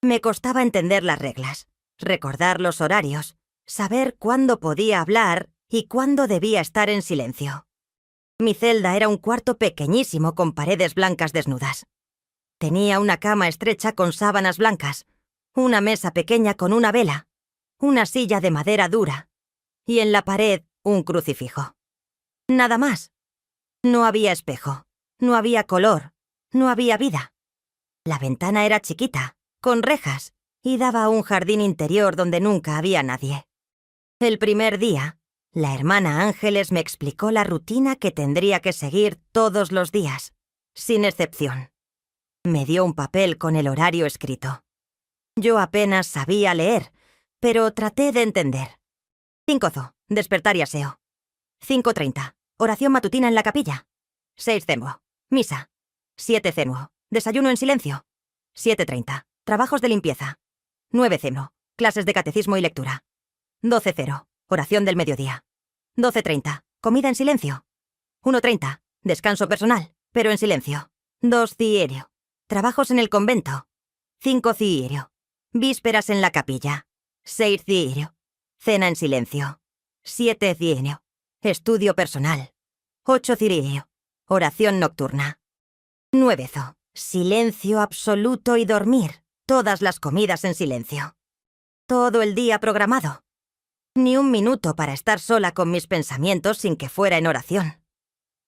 Me costaba entender las reglas, recordar los horarios, saber cuándo podía hablar y cuándo debía estar en silencio. Mi celda era un cuarto pequeñísimo con paredes blancas desnudas. Tenía una cama estrecha con sábanas blancas, una mesa pequeña con una vela, una silla de madera dura y en la pared un crucifijo. Nada más. No había espejo, no había color, no había vida. La ventana era chiquita, con rejas, y daba a un jardín interior donde nunca había nadie. El primer día, la hermana Ángeles me explicó la rutina que tendría que seguir todos los días, sin excepción. Me dio un papel con el horario escrito. Yo apenas sabía leer, pero traté de entender. 5 despertar y aseo. 5:30, oración matutina en la capilla. 6 misa. 7 desayuno en silencio. 7:30, trabajos de limpieza. 9 clases de catecismo y lectura. 12 oración del mediodía. 12:30, comida en silencio. 1:30, descanso personal, pero en silencio. 2 trabajos en el convento. 5 vísperas en la capilla. 6 cena en silencio. 7 estudio personal. 8 oración nocturna. 9 silencio absoluto y dormir. Todas las comidas en silencio. Todo el día programado. Ni un minuto para estar sola con mis pensamientos sin que fuera en oración.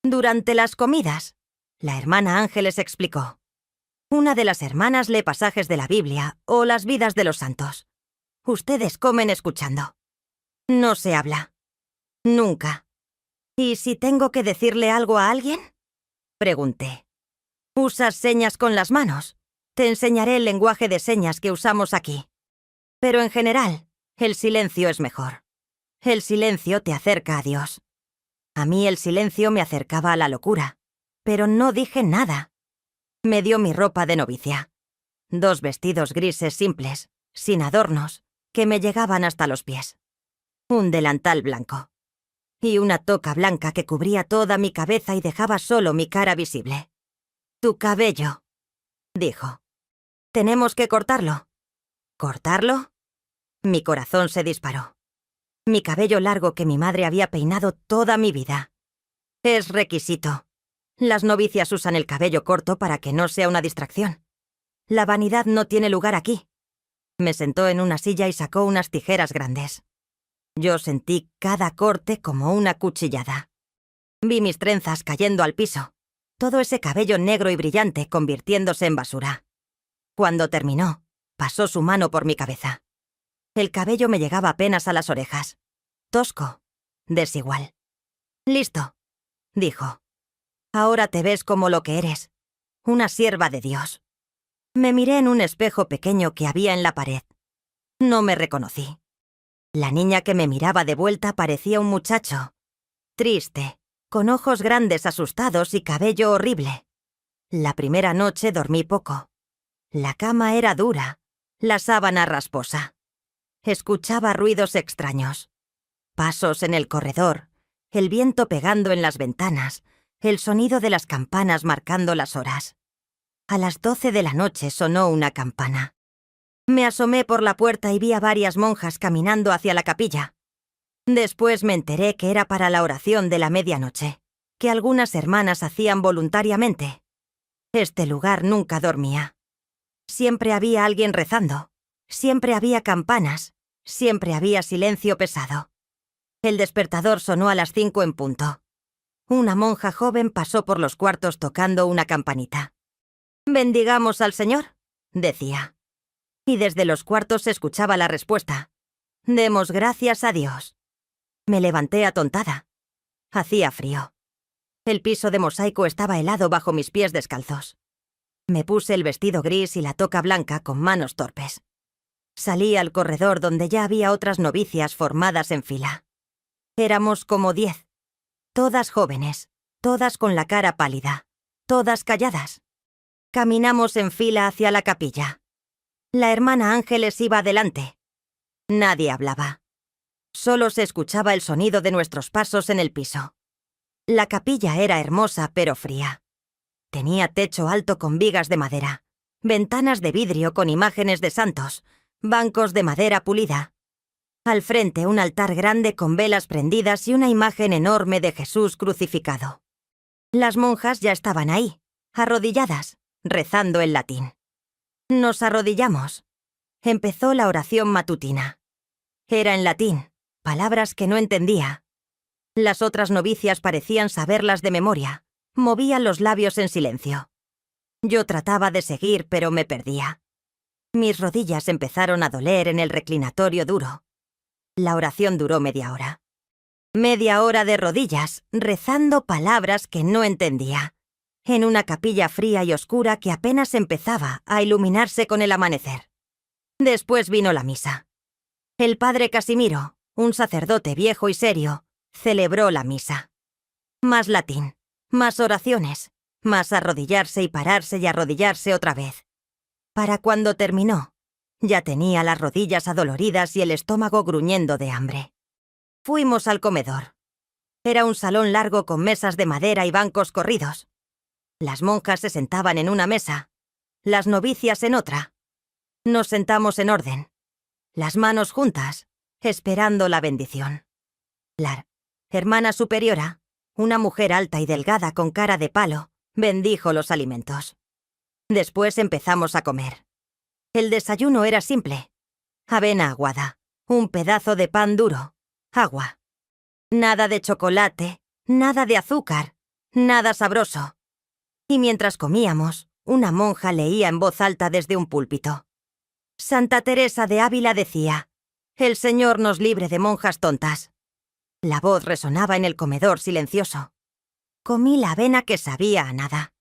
Durante las comidas, la hermana Ángeles explicó. Una de las hermanas lee pasajes de la Biblia o las vidas de los santos. Ustedes comen escuchando. No se habla. Nunca. ¿Y si tengo que decirle algo a alguien? Pregunté. ¿Usas señas con las manos? Te enseñaré el lenguaje de señas que usamos aquí. Pero en general, el silencio es mejor. El silencio te acerca a Dios. A mí el silencio me acercaba a la locura, pero no dije nada. Me dio mi ropa de novicia. 2 vestidos grises simples, sin adornos, que me llegaban hasta los pies. Un delantal blanco. Y una toca blanca que cubría toda mi cabeza y dejaba solo mi cara visible. «Tu cabello», dijo. «Tenemos que cortarlo». ¿Cortarlo? Mi corazón se disparó. Mi cabello largo que mi madre había peinado toda mi vida. Es requisito. Las novicias usan el cabello corto para que no sea una distracción. La vanidad no tiene lugar aquí. Me sentó en una silla y sacó unas tijeras grandes. Yo sentí cada corte como una cuchillada. Vi mis trenzas cayendo al piso, todo ese cabello negro y brillante convirtiéndose en basura. Cuando terminó, pasó su mano por mi cabeza. El cabello me llegaba apenas a las orejas. Tosco, desigual. «Listo», dijo. «Ahora te ves como lo que eres, una sierva de Dios». Me miré en un espejo pequeño que había en la pared. No me reconocí. La niña que me miraba de vuelta parecía un muchacho. Triste, con ojos grandes asustados y cabello horrible. La primera noche dormí poco. La cama era dura, la sábana rasposa. Escuchaba ruidos extraños. Pasos en el corredor, el viento pegando en las ventanas, el sonido de las campanas marcando las horas. A las 12 de la noche sonó una campana. Me asomé por la puerta y vi a varias monjas caminando hacia la capilla. Después me enteré que era para la oración de la medianoche, que algunas hermanas hacían voluntariamente. Este lugar nunca dormía. Siempre había alguien rezando, siempre había campanas, siempre había silencio pesado. El despertador sonó a las 5 en punto. Una monja joven pasó por los cuartos tocando una campanita. «Bendigamos al Señor», decía. Y desde los cuartos se escuchaba la respuesta: «Demos gracias a Dios». Me levanté atontada. Hacía frío. El piso de mosaico estaba helado bajo mis pies descalzos. Me puse el vestido gris y la toca blanca con manos torpes. Salí al corredor donde ya había otras novicias formadas en fila. Éramos como 10. Todas jóvenes, todas con la cara pálida, todas calladas. Caminamos en fila hacia la capilla. La hermana Ángeles iba adelante. Nadie hablaba. Solo se escuchaba el sonido de nuestros pasos en el piso. La capilla era hermosa pero fría. Tenía techo alto con vigas de madera, ventanas de vidrio con imágenes de santos, bancos de madera pulida. Al frente un altar grande con velas prendidas y una imagen enorme de Jesús crucificado. Las monjas ya estaban ahí, arrodilladas, rezando en latín. Nos arrodillamos. Empezó la oración matutina. Era en latín, palabras que no entendía. Las otras novicias parecían saberlas de memoria, movían los labios en silencio. Yo trataba de seguir, pero me perdía. Mis rodillas empezaron a doler en el reclinatorio duro. La oración duró media hora. Media hora de rodillas, rezando palabras que no entendía, en una capilla fría y oscura que apenas empezaba a iluminarse con el amanecer. Después vino la misa. El padre Casimiro, un sacerdote viejo y serio, celebró la misa. Más latín, más oraciones, más arrodillarse y pararse y arrodillarse otra vez. Para cuando terminó, ya tenía las rodillas adoloridas y el estómago gruñendo de hambre. Fuimos al comedor. Era un salón largo con mesas de madera y bancos corridos. Las monjas se sentaban en una mesa, las novicias en otra. Nos sentamos en orden, las manos juntas, esperando la bendición. La hermana superiora, una mujer alta y delgada con cara de palo, bendijo los alimentos. Después empezamos a comer. El desayuno era simple: avena aguada, un pedazo de pan duro, agua. Nada de chocolate, nada de azúcar, nada sabroso. Y mientras comíamos, una monja leía en voz alta desde un púlpito. Santa Teresa de Ávila decía: «El Señor nos libre de monjas tontas». La voz resonaba en el comedor silencioso. Comí la avena que sabía a nada.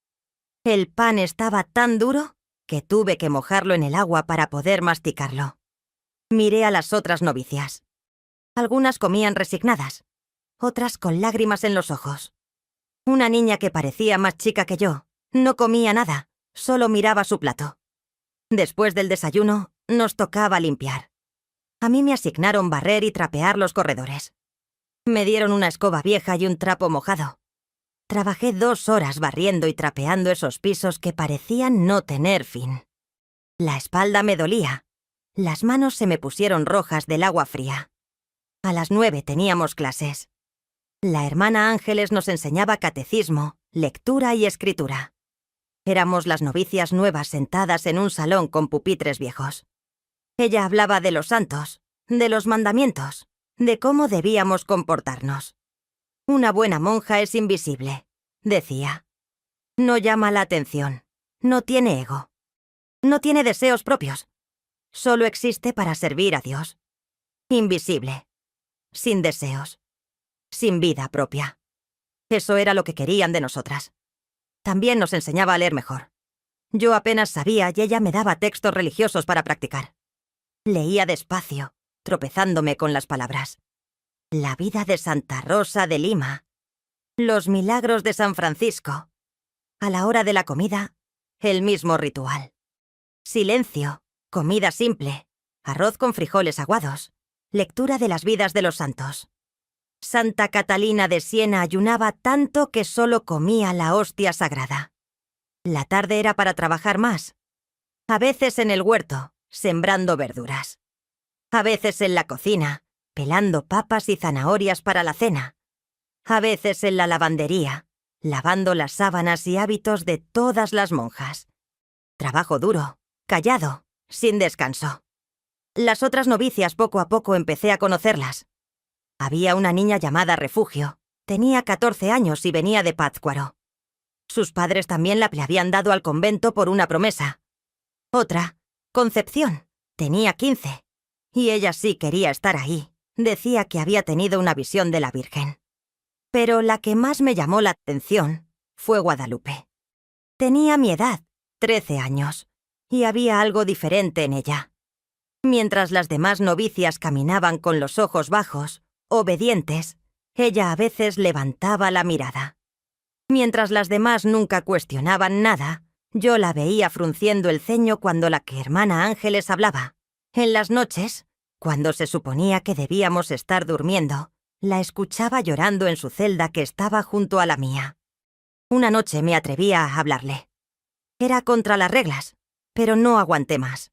El pan estaba tan duro que tuve que mojarlo en el agua para poder masticarlo. Miré a las otras novicias. Algunas comían resignadas, otras con lágrimas en los ojos. Una niña que parecía más chica que yo no comía nada, solo miraba su plato. Después del desayuno, nos tocaba limpiar. A mí me asignaron barrer y trapear los corredores. Me dieron una escoba vieja y un trapo mojado. Trabajé 2 horas barriendo y trapeando esos pisos que parecían no tener fin. La espalda me dolía. Las manos se me pusieron rojas del agua fría. A las 9 teníamos clases. La hermana Ángeles nos enseñaba catecismo, lectura y escritura. Éramos las novicias nuevas sentadas en un salón con pupitres viejos. Ella hablaba de los santos, de los mandamientos, de cómo debíamos comportarnos. Una buena monja es invisible, decía. No llama la atención, no tiene ego, no tiene deseos propios. Solo existe para servir a Dios. Invisible, sin deseos, sin vida propia. Eso era lo que querían de nosotras. También nos enseñaba a leer mejor. Yo apenas sabía y ella me daba textos religiosos para practicar. Leía despacio, tropezándome con las palabras. La vida de Santa Rosa de Lima. Los milagros de San Francisco. A la hora de la comida, el mismo ritual. Silencio, comida simple, arroz con frijoles aguados, lectura de las vidas de los santos. Santa Catalina de Siena ayunaba tanto que solo comía la hostia sagrada. La tarde era para trabajar más. A veces en el huerto, sembrando verduras. A veces en la cocina, pelando papas y zanahorias para la cena. A veces en la lavandería, lavando las sábanas y hábitos de todas las monjas. Trabajo duro, callado, sin descanso. Las otras novicias poco a poco empecé a conocerlas. Había una niña llamada Refugio. Tenía 14 años y venía de Pátzcuaro. Sus padres también le habían dado al convento por una promesa. Otra, Concepción, tenía 15. Y ella sí quería estar ahí. Decía que había tenido una visión de la Virgen. Pero la que más me llamó la atención fue Guadalupe. Tenía mi edad, 13 años, y había algo diferente en ella. Mientras las demás novicias caminaban con los ojos bajos, obedientes, ella a veces levantaba la mirada. Mientras las demás nunca cuestionaban nada, yo la veía frunciendo el ceño cuando la hermana Ángeles hablaba. En las noches, cuando se suponía que debíamos estar durmiendo, la escuchaba llorando en su celda que estaba junto a la mía. Una noche me atreví a hablarle. Era contra las reglas, pero no aguanté más.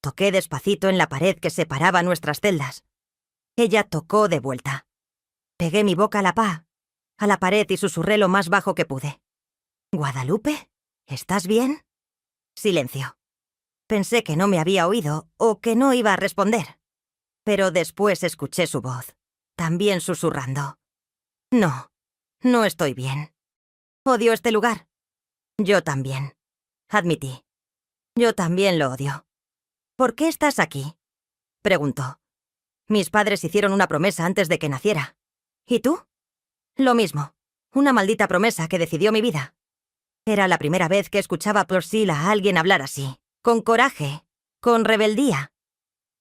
Toqué despacito en la pared que separaba nuestras celdas. Ella tocó de vuelta. Pegué mi boca a la pared y susurré lo más bajo que pude. «¿Guadalupe? ¿Estás bien?» Silencio. Pensé que no me había oído o que no iba a responder. Pero después escuché su voz, también susurrando. «No, no estoy bien. Odio este lugar». «Yo también», admití. «Yo también lo odio». «¿Por qué estás aquí?», preguntó. «Mis padres hicieron una promesa antes de que naciera. ¿Y tú?». «Lo mismo. Una maldita promesa que decidió mi vida». Era la primera vez que escuchaba por sí a alguien hablar así, con coraje, con rebeldía.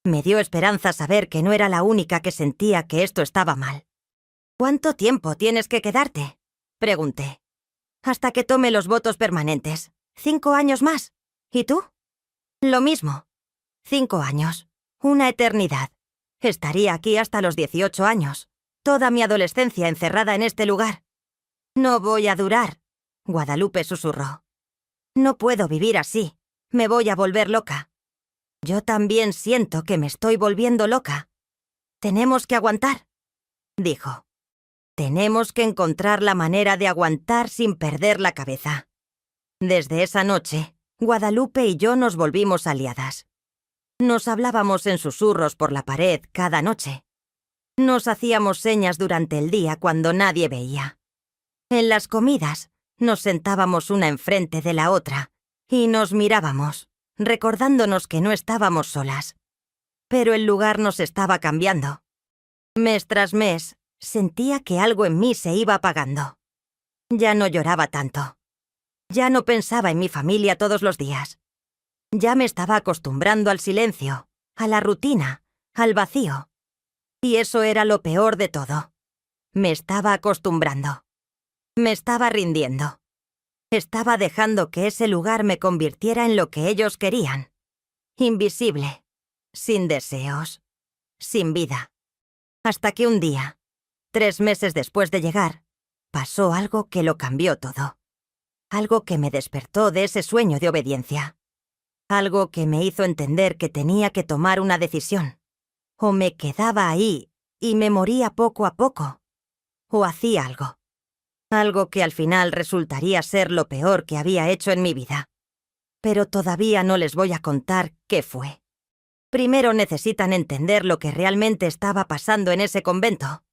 Me dio esperanza saber que no era la única que sentía que esto estaba mal. «¿Cuánto tiempo tienes que quedarte?», pregunté. «Hasta que tome los votos permanentes. 5 años más. ¿Y tú?». «Lo mismo. 5 años. Una eternidad. Estaría aquí hasta los 18 años. Toda mi adolescencia encerrada en este lugar». «No voy a durar», Guadalupe susurró. «No puedo vivir así. Me voy a volver loca». «Yo también siento que me estoy volviendo loca». «Tenemos que aguantar», dijo. «Tenemos que encontrar la manera de aguantar sin perder la cabeza». Desde esa noche, Guadalupe y yo nos volvimos aliadas. Nos hablábamos en susurros por la pared cada noche. Nos hacíamos señas durante el día cuando nadie veía. En las comidas, nos sentábamos una enfrente de la otra y nos mirábamos, recordándonos que no estábamos solas. Pero el lugar nos estaba cambiando. Mes tras mes, sentía que algo en mí se iba apagando. Ya no lloraba tanto. Ya no pensaba en mi familia todos los días. Ya me estaba acostumbrando al silencio, a la rutina, al vacío. Y eso era lo peor de todo. Me estaba acostumbrando. Me estaba rindiendo. Estaba dejando que ese lugar me convirtiera en lo que ellos querían. Invisible, sin deseos, sin vida. Hasta que un día, 3 meses después de llegar, pasó algo que lo cambió todo. Algo que me despertó de ese sueño de obediencia. Algo que me hizo entender que tenía que tomar una decisión. O me quedaba ahí y me moría poco a poco. O hacía algo. Algo que al final resultaría ser lo peor que había hecho en mi vida. Pero todavía no les voy a contar qué fue. Primero necesitan entender lo que realmente estaba pasando en ese convento.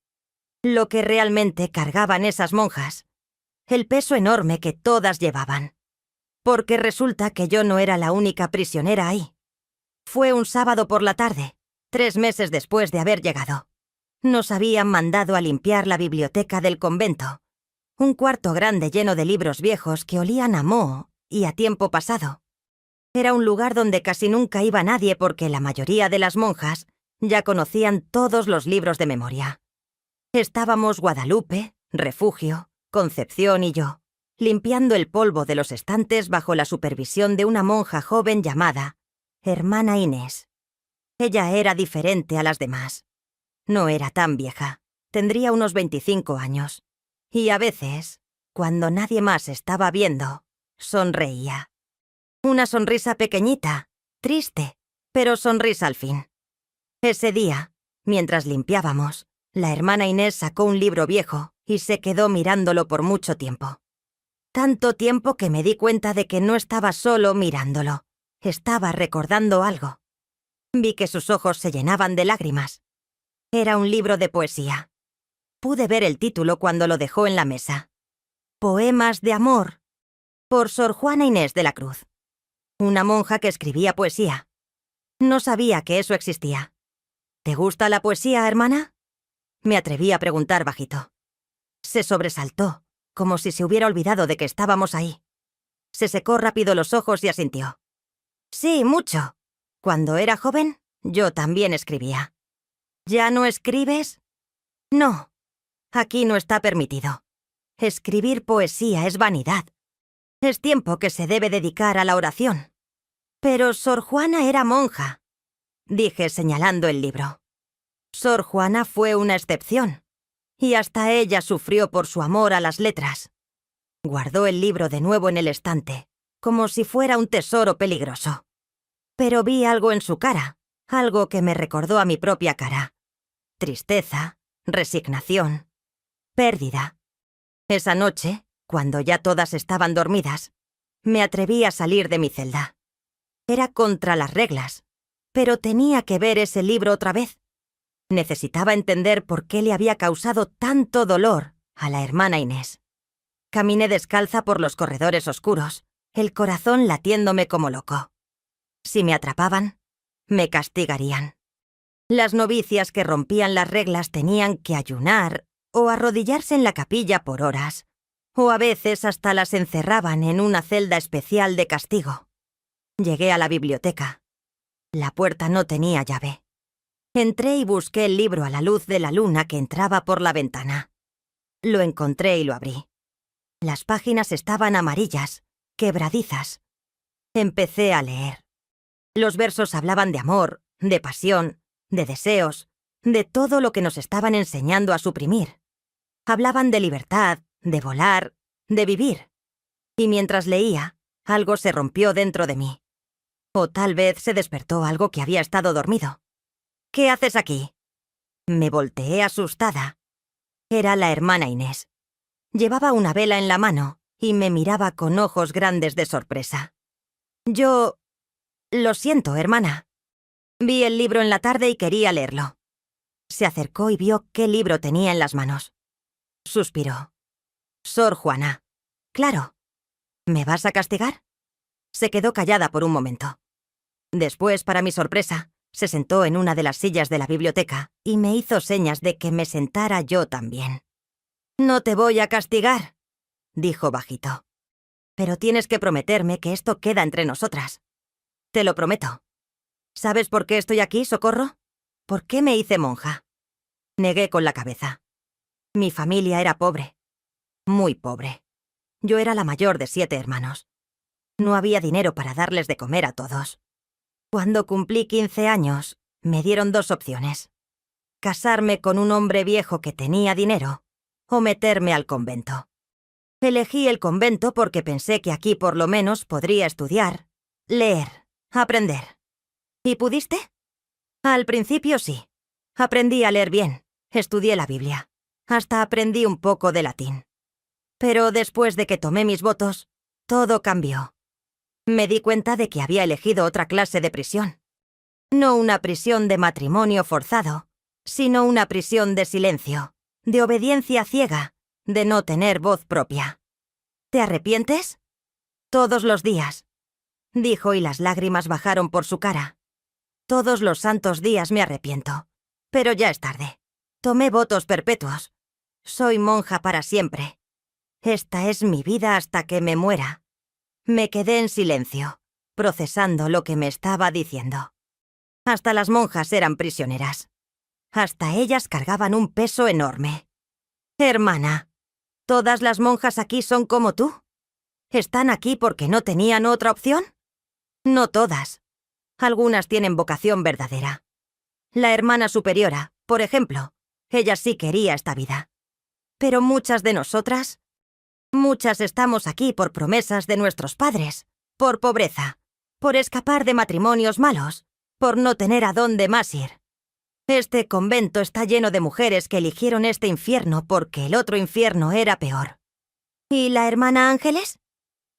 Lo que realmente cargaban esas monjas. El peso enorme que todas llevaban. Porque resulta que yo no era la única prisionera ahí. Fue un sábado por la tarde, 3 meses después de haber llegado. Nos habían mandado a limpiar la biblioteca del convento. Un cuarto grande lleno de libros viejos que olían a moho y a tiempo pasado. Era un lugar donde casi nunca iba nadie porque la mayoría de las monjas ya conocían todos los libros de memoria. Estábamos Guadalupe, Refugio, Concepción y yo, limpiando el polvo de los estantes bajo la supervisión de una monja joven llamada Hermana Inés. Ella era diferente a las demás. No era tan vieja, tendría unos 25 años. Y a veces, cuando nadie más estaba viendo, sonreía. Una sonrisa pequeñita, triste, pero sonrisa al fin. Ese día, mientras limpiábamos, la hermana Inés sacó un libro viejo y se quedó mirándolo por mucho tiempo. Tanto tiempo que me di cuenta de que no estaba solo mirándolo, estaba recordando algo. Vi que sus ojos se llenaban de lágrimas. Era un libro de poesía. Pude ver el título cuando lo dejó en la mesa. Poemas de amor, por Sor Juana Inés de la Cruz. Una monja que escribía poesía. No sabía que eso existía. ¿Te gusta la poesía, hermana? Me atreví a preguntar bajito. Se sobresaltó, como si se hubiera olvidado de que estábamos ahí. Se secó rápido los ojos y asintió. Sí, mucho. Cuando era joven, yo también escribía. ¿Ya no escribes? No. Aquí no está permitido. Escribir poesía es vanidad. Es tiempo que se debe dedicar a la oración. Pero Sor Juana era monja, dije señalando el libro. Sor Juana fue una excepción, y hasta ella sufrió por su amor a las letras. Guardó el libro de nuevo en el estante, como si fuera un tesoro peligroso. Pero vi algo en su cara, algo que me recordó a mi propia cara. Tristeza, resignación, pérdida. Esa noche, cuando ya todas estaban dormidas, me atreví a salir de mi celda. Era contra las reglas, pero tenía que ver ese libro otra vez. Necesitaba entender por qué le había causado tanto dolor a la hermana Inés. Caminé descalza por los corredores oscuros, el corazón latiéndome como loco. Si me atrapaban, me castigarían. Las novicias que rompían las reglas tenían que ayunar o arrodillarse en la capilla por horas, o a veces hasta las encerraban en una celda especial de castigo. Llegué a la biblioteca. La puerta no tenía llave. Entré y busqué el libro a la luz de la luna que entraba por la ventana. Lo encontré y lo abrí. Las páginas estaban amarillas, quebradizas. Empecé a leer. Los versos hablaban de amor, de pasión, de deseos, de todo lo que nos estaban enseñando a suprimir. Hablaban de libertad, de volar, de vivir. Y mientras leía, algo se rompió dentro de mí. O tal vez se despertó algo que había estado dormido. ¿Qué haces aquí? Me volteé asustada. Era la hermana Inés. Llevaba una vela en la mano y me miraba con ojos grandes de sorpresa. Yo... Lo siento, hermana. Vi el libro en la tarde y quería leerlo. Se acercó y vio qué libro tenía en las manos. Suspiró. Sor Juana. Claro. ¿Me vas a castigar? Se quedó callada por un momento. Después, para mi sorpresa, se sentó en una de las sillas de la biblioteca y me hizo señas de que me sentara yo también. «No te voy a castigar», dijo bajito. Pero tienes que prometerme que esto queda entre nosotras. Te lo prometo. ¿Sabes por qué estoy aquí, Socorro? ¿Por qué me hice monja? Negué con la cabeza. Mi familia era pobre. Muy pobre. Yo era la mayor de 7 hermanos. No había dinero para darles de comer a todos. Cuando cumplí 15 años, me dieron 2 opciones. Casarme con un hombre viejo que tenía dinero o meterme al convento. Elegí el convento porque pensé que aquí por lo menos podría estudiar, leer, aprender. ¿Y pudiste? Al principio sí. Aprendí a leer bien, estudié la Biblia. Hasta aprendí un poco de latín. Pero después de que tomé mis votos, todo cambió. Me di cuenta de que había elegido otra clase de prisión. No una prisión de matrimonio forzado, sino una prisión de silencio, de obediencia ciega, de no tener voz propia. ¿Te arrepientes? Todos los días, dijo y las lágrimas bajaron por su cara. Todos los santos días me arrepiento. Pero ya es tarde. Tomé votos perpetuos. Soy monja para siempre. Esta es mi vida hasta que me muera. Me quedé en silencio, procesando lo que me estaba diciendo. Hasta las monjas eran prisioneras. Hasta ellas cargaban un peso enorme. Hermana, ¿todas las monjas aquí son como tú? ¿Están aquí porque no tenían otra opción? No todas. Algunas tienen vocación verdadera. La hermana superiora, por ejemplo, ella sí quería esta vida. Pero muchas de nosotras, muchas estamos aquí por promesas de nuestros padres, por pobreza, por escapar de matrimonios malos, por no tener a dónde más ir. Este convento está lleno de mujeres que eligieron este infierno porque el otro infierno era peor. ¿Y la hermana Ángeles?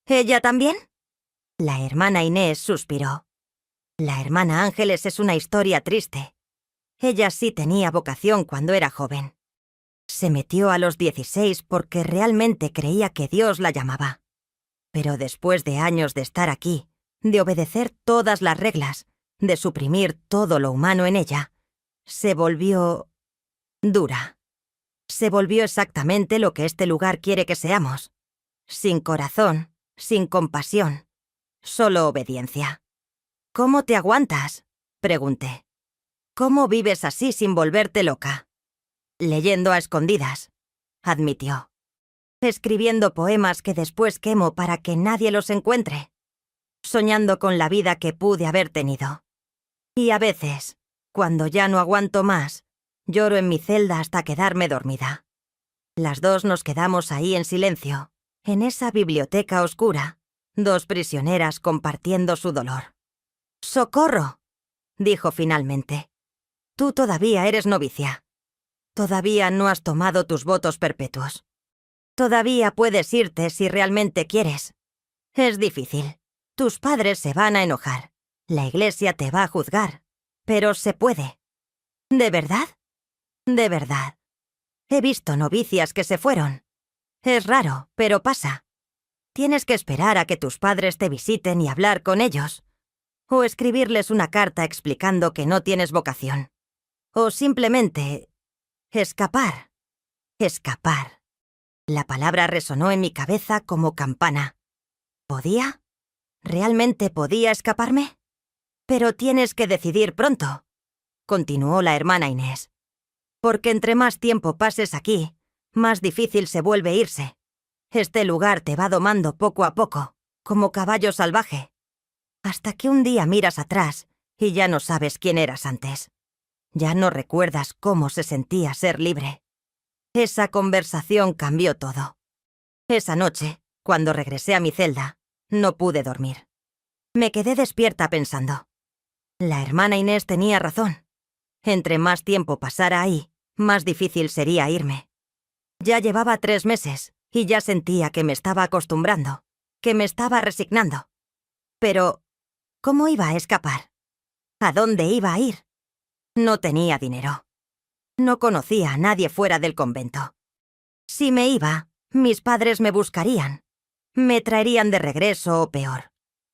¿Ella también? La hermana Inés suspiró. La hermana Ángeles es una historia triste. Ella sí tenía vocación cuando era joven. Se metió a los 16 porque realmente creía que Dios la llamaba. Pero después de años de estar aquí, de obedecer todas las reglas, de suprimir todo lo humano en ella, se volvió dura. Se volvió exactamente lo que este lugar quiere que seamos. Sin corazón, sin compasión, solo obediencia. ¿Cómo te aguantas?, pregunté. ¿Cómo vives así sin volverte loca? Leyendo a escondidas, admitió. Escribiendo poemas que después quemo para que nadie los encuentre. Soñando con la vida que pude haber tenido. Y a veces, cuando ya no aguanto más, lloro en mi celda hasta quedarme dormida. Las dos nos quedamos ahí en silencio, en esa biblioteca oscura, 2 prisioneras compartiendo su dolor. ¡Socorro!, dijo finalmente. Tú todavía eres novicia. Todavía no has tomado tus votos perpetuos. Todavía puedes irte si realmente quieres. Es difícil. Tus padres se van a enojar. La iglesia te va a juzgar. Pero se puede. ¿De verdad? De verdad. He visto novicias que se fueron. Es raro, pero pasa. Tienes que esperar a que tus padres te visiten y hablar con ellos. O escribirles una carta explicando que no tienes vocación. O simplemente escapar. Escapar. La palabra resonó en mi cabeza como campana. ¿Podía? ¿Realmente podía escaparme? Pero tienes que decidir pronto, continuó la hermana Inés. Porque entre más tiempo pases aquí, más difícil se vuelve irse. Este lugar te va domando poco a poco, como caballo salvaje. Hasta que un día miras atrás y ya no sabes quién eras antes. Ya no recuerdas cómo se sentía ser libre. Esa conversación cambió todo. Esa noche, cuando regresé a mi celda, no pude dormir. Me quedé despierta pensando. La hermana Inés tenía razón. Entre más tiempo pasara ahí, más difícil sería irme. Ya llevaba 3 meses y ya sentía que me estaba acostumbrando, que me estaba resignando. Pero, ¿cómo iba a escapar? ¿A dónde iba a ir? No tenía dinero. No conocía a nadie fuera del convento. Si me iba, mis padres me buscarían. Me traerían de regreso o peor.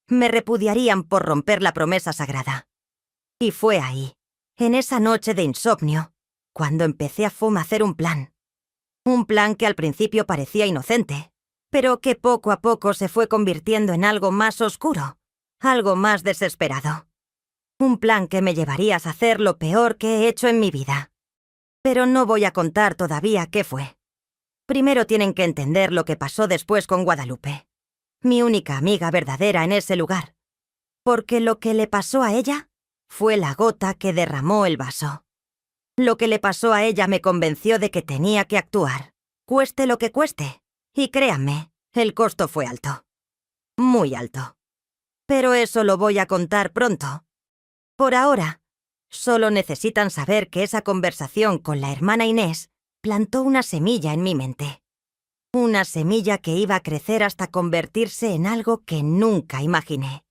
Me repudiarían por romper la promesa sagrada. Y fue ahí, en esa noche de insomnio, cuando empecé a hacer un plan. Un plan que al principio parecía inocente, pero que poco a poco se fue convirtiendo en algo más oscuro, algo más desesperado. Un plan que me llevaría a hacer lo peor que he hecho en mi vida. Pero no voy a contar todavía qué fue. Primero tienen que entender lo que pasó después con Guadalupe, mi única amiga verdadera en ese lugar. Porque lo que le pasó a ella fue la gota que derramó el vaso. Lo que le pasó a ella me convenció de que tenía que actuar, cueste lo que cueste. Y créanme, el costo fue alto. Muy alto. Pero eso lo voy a contar pronto. Por ahora, solo necesitan saber que esa conversación con la hermana Inés plantó una semilla en mi mente. Una semilla que iba a crecer hasta convertirse en algo que nunca imaginé.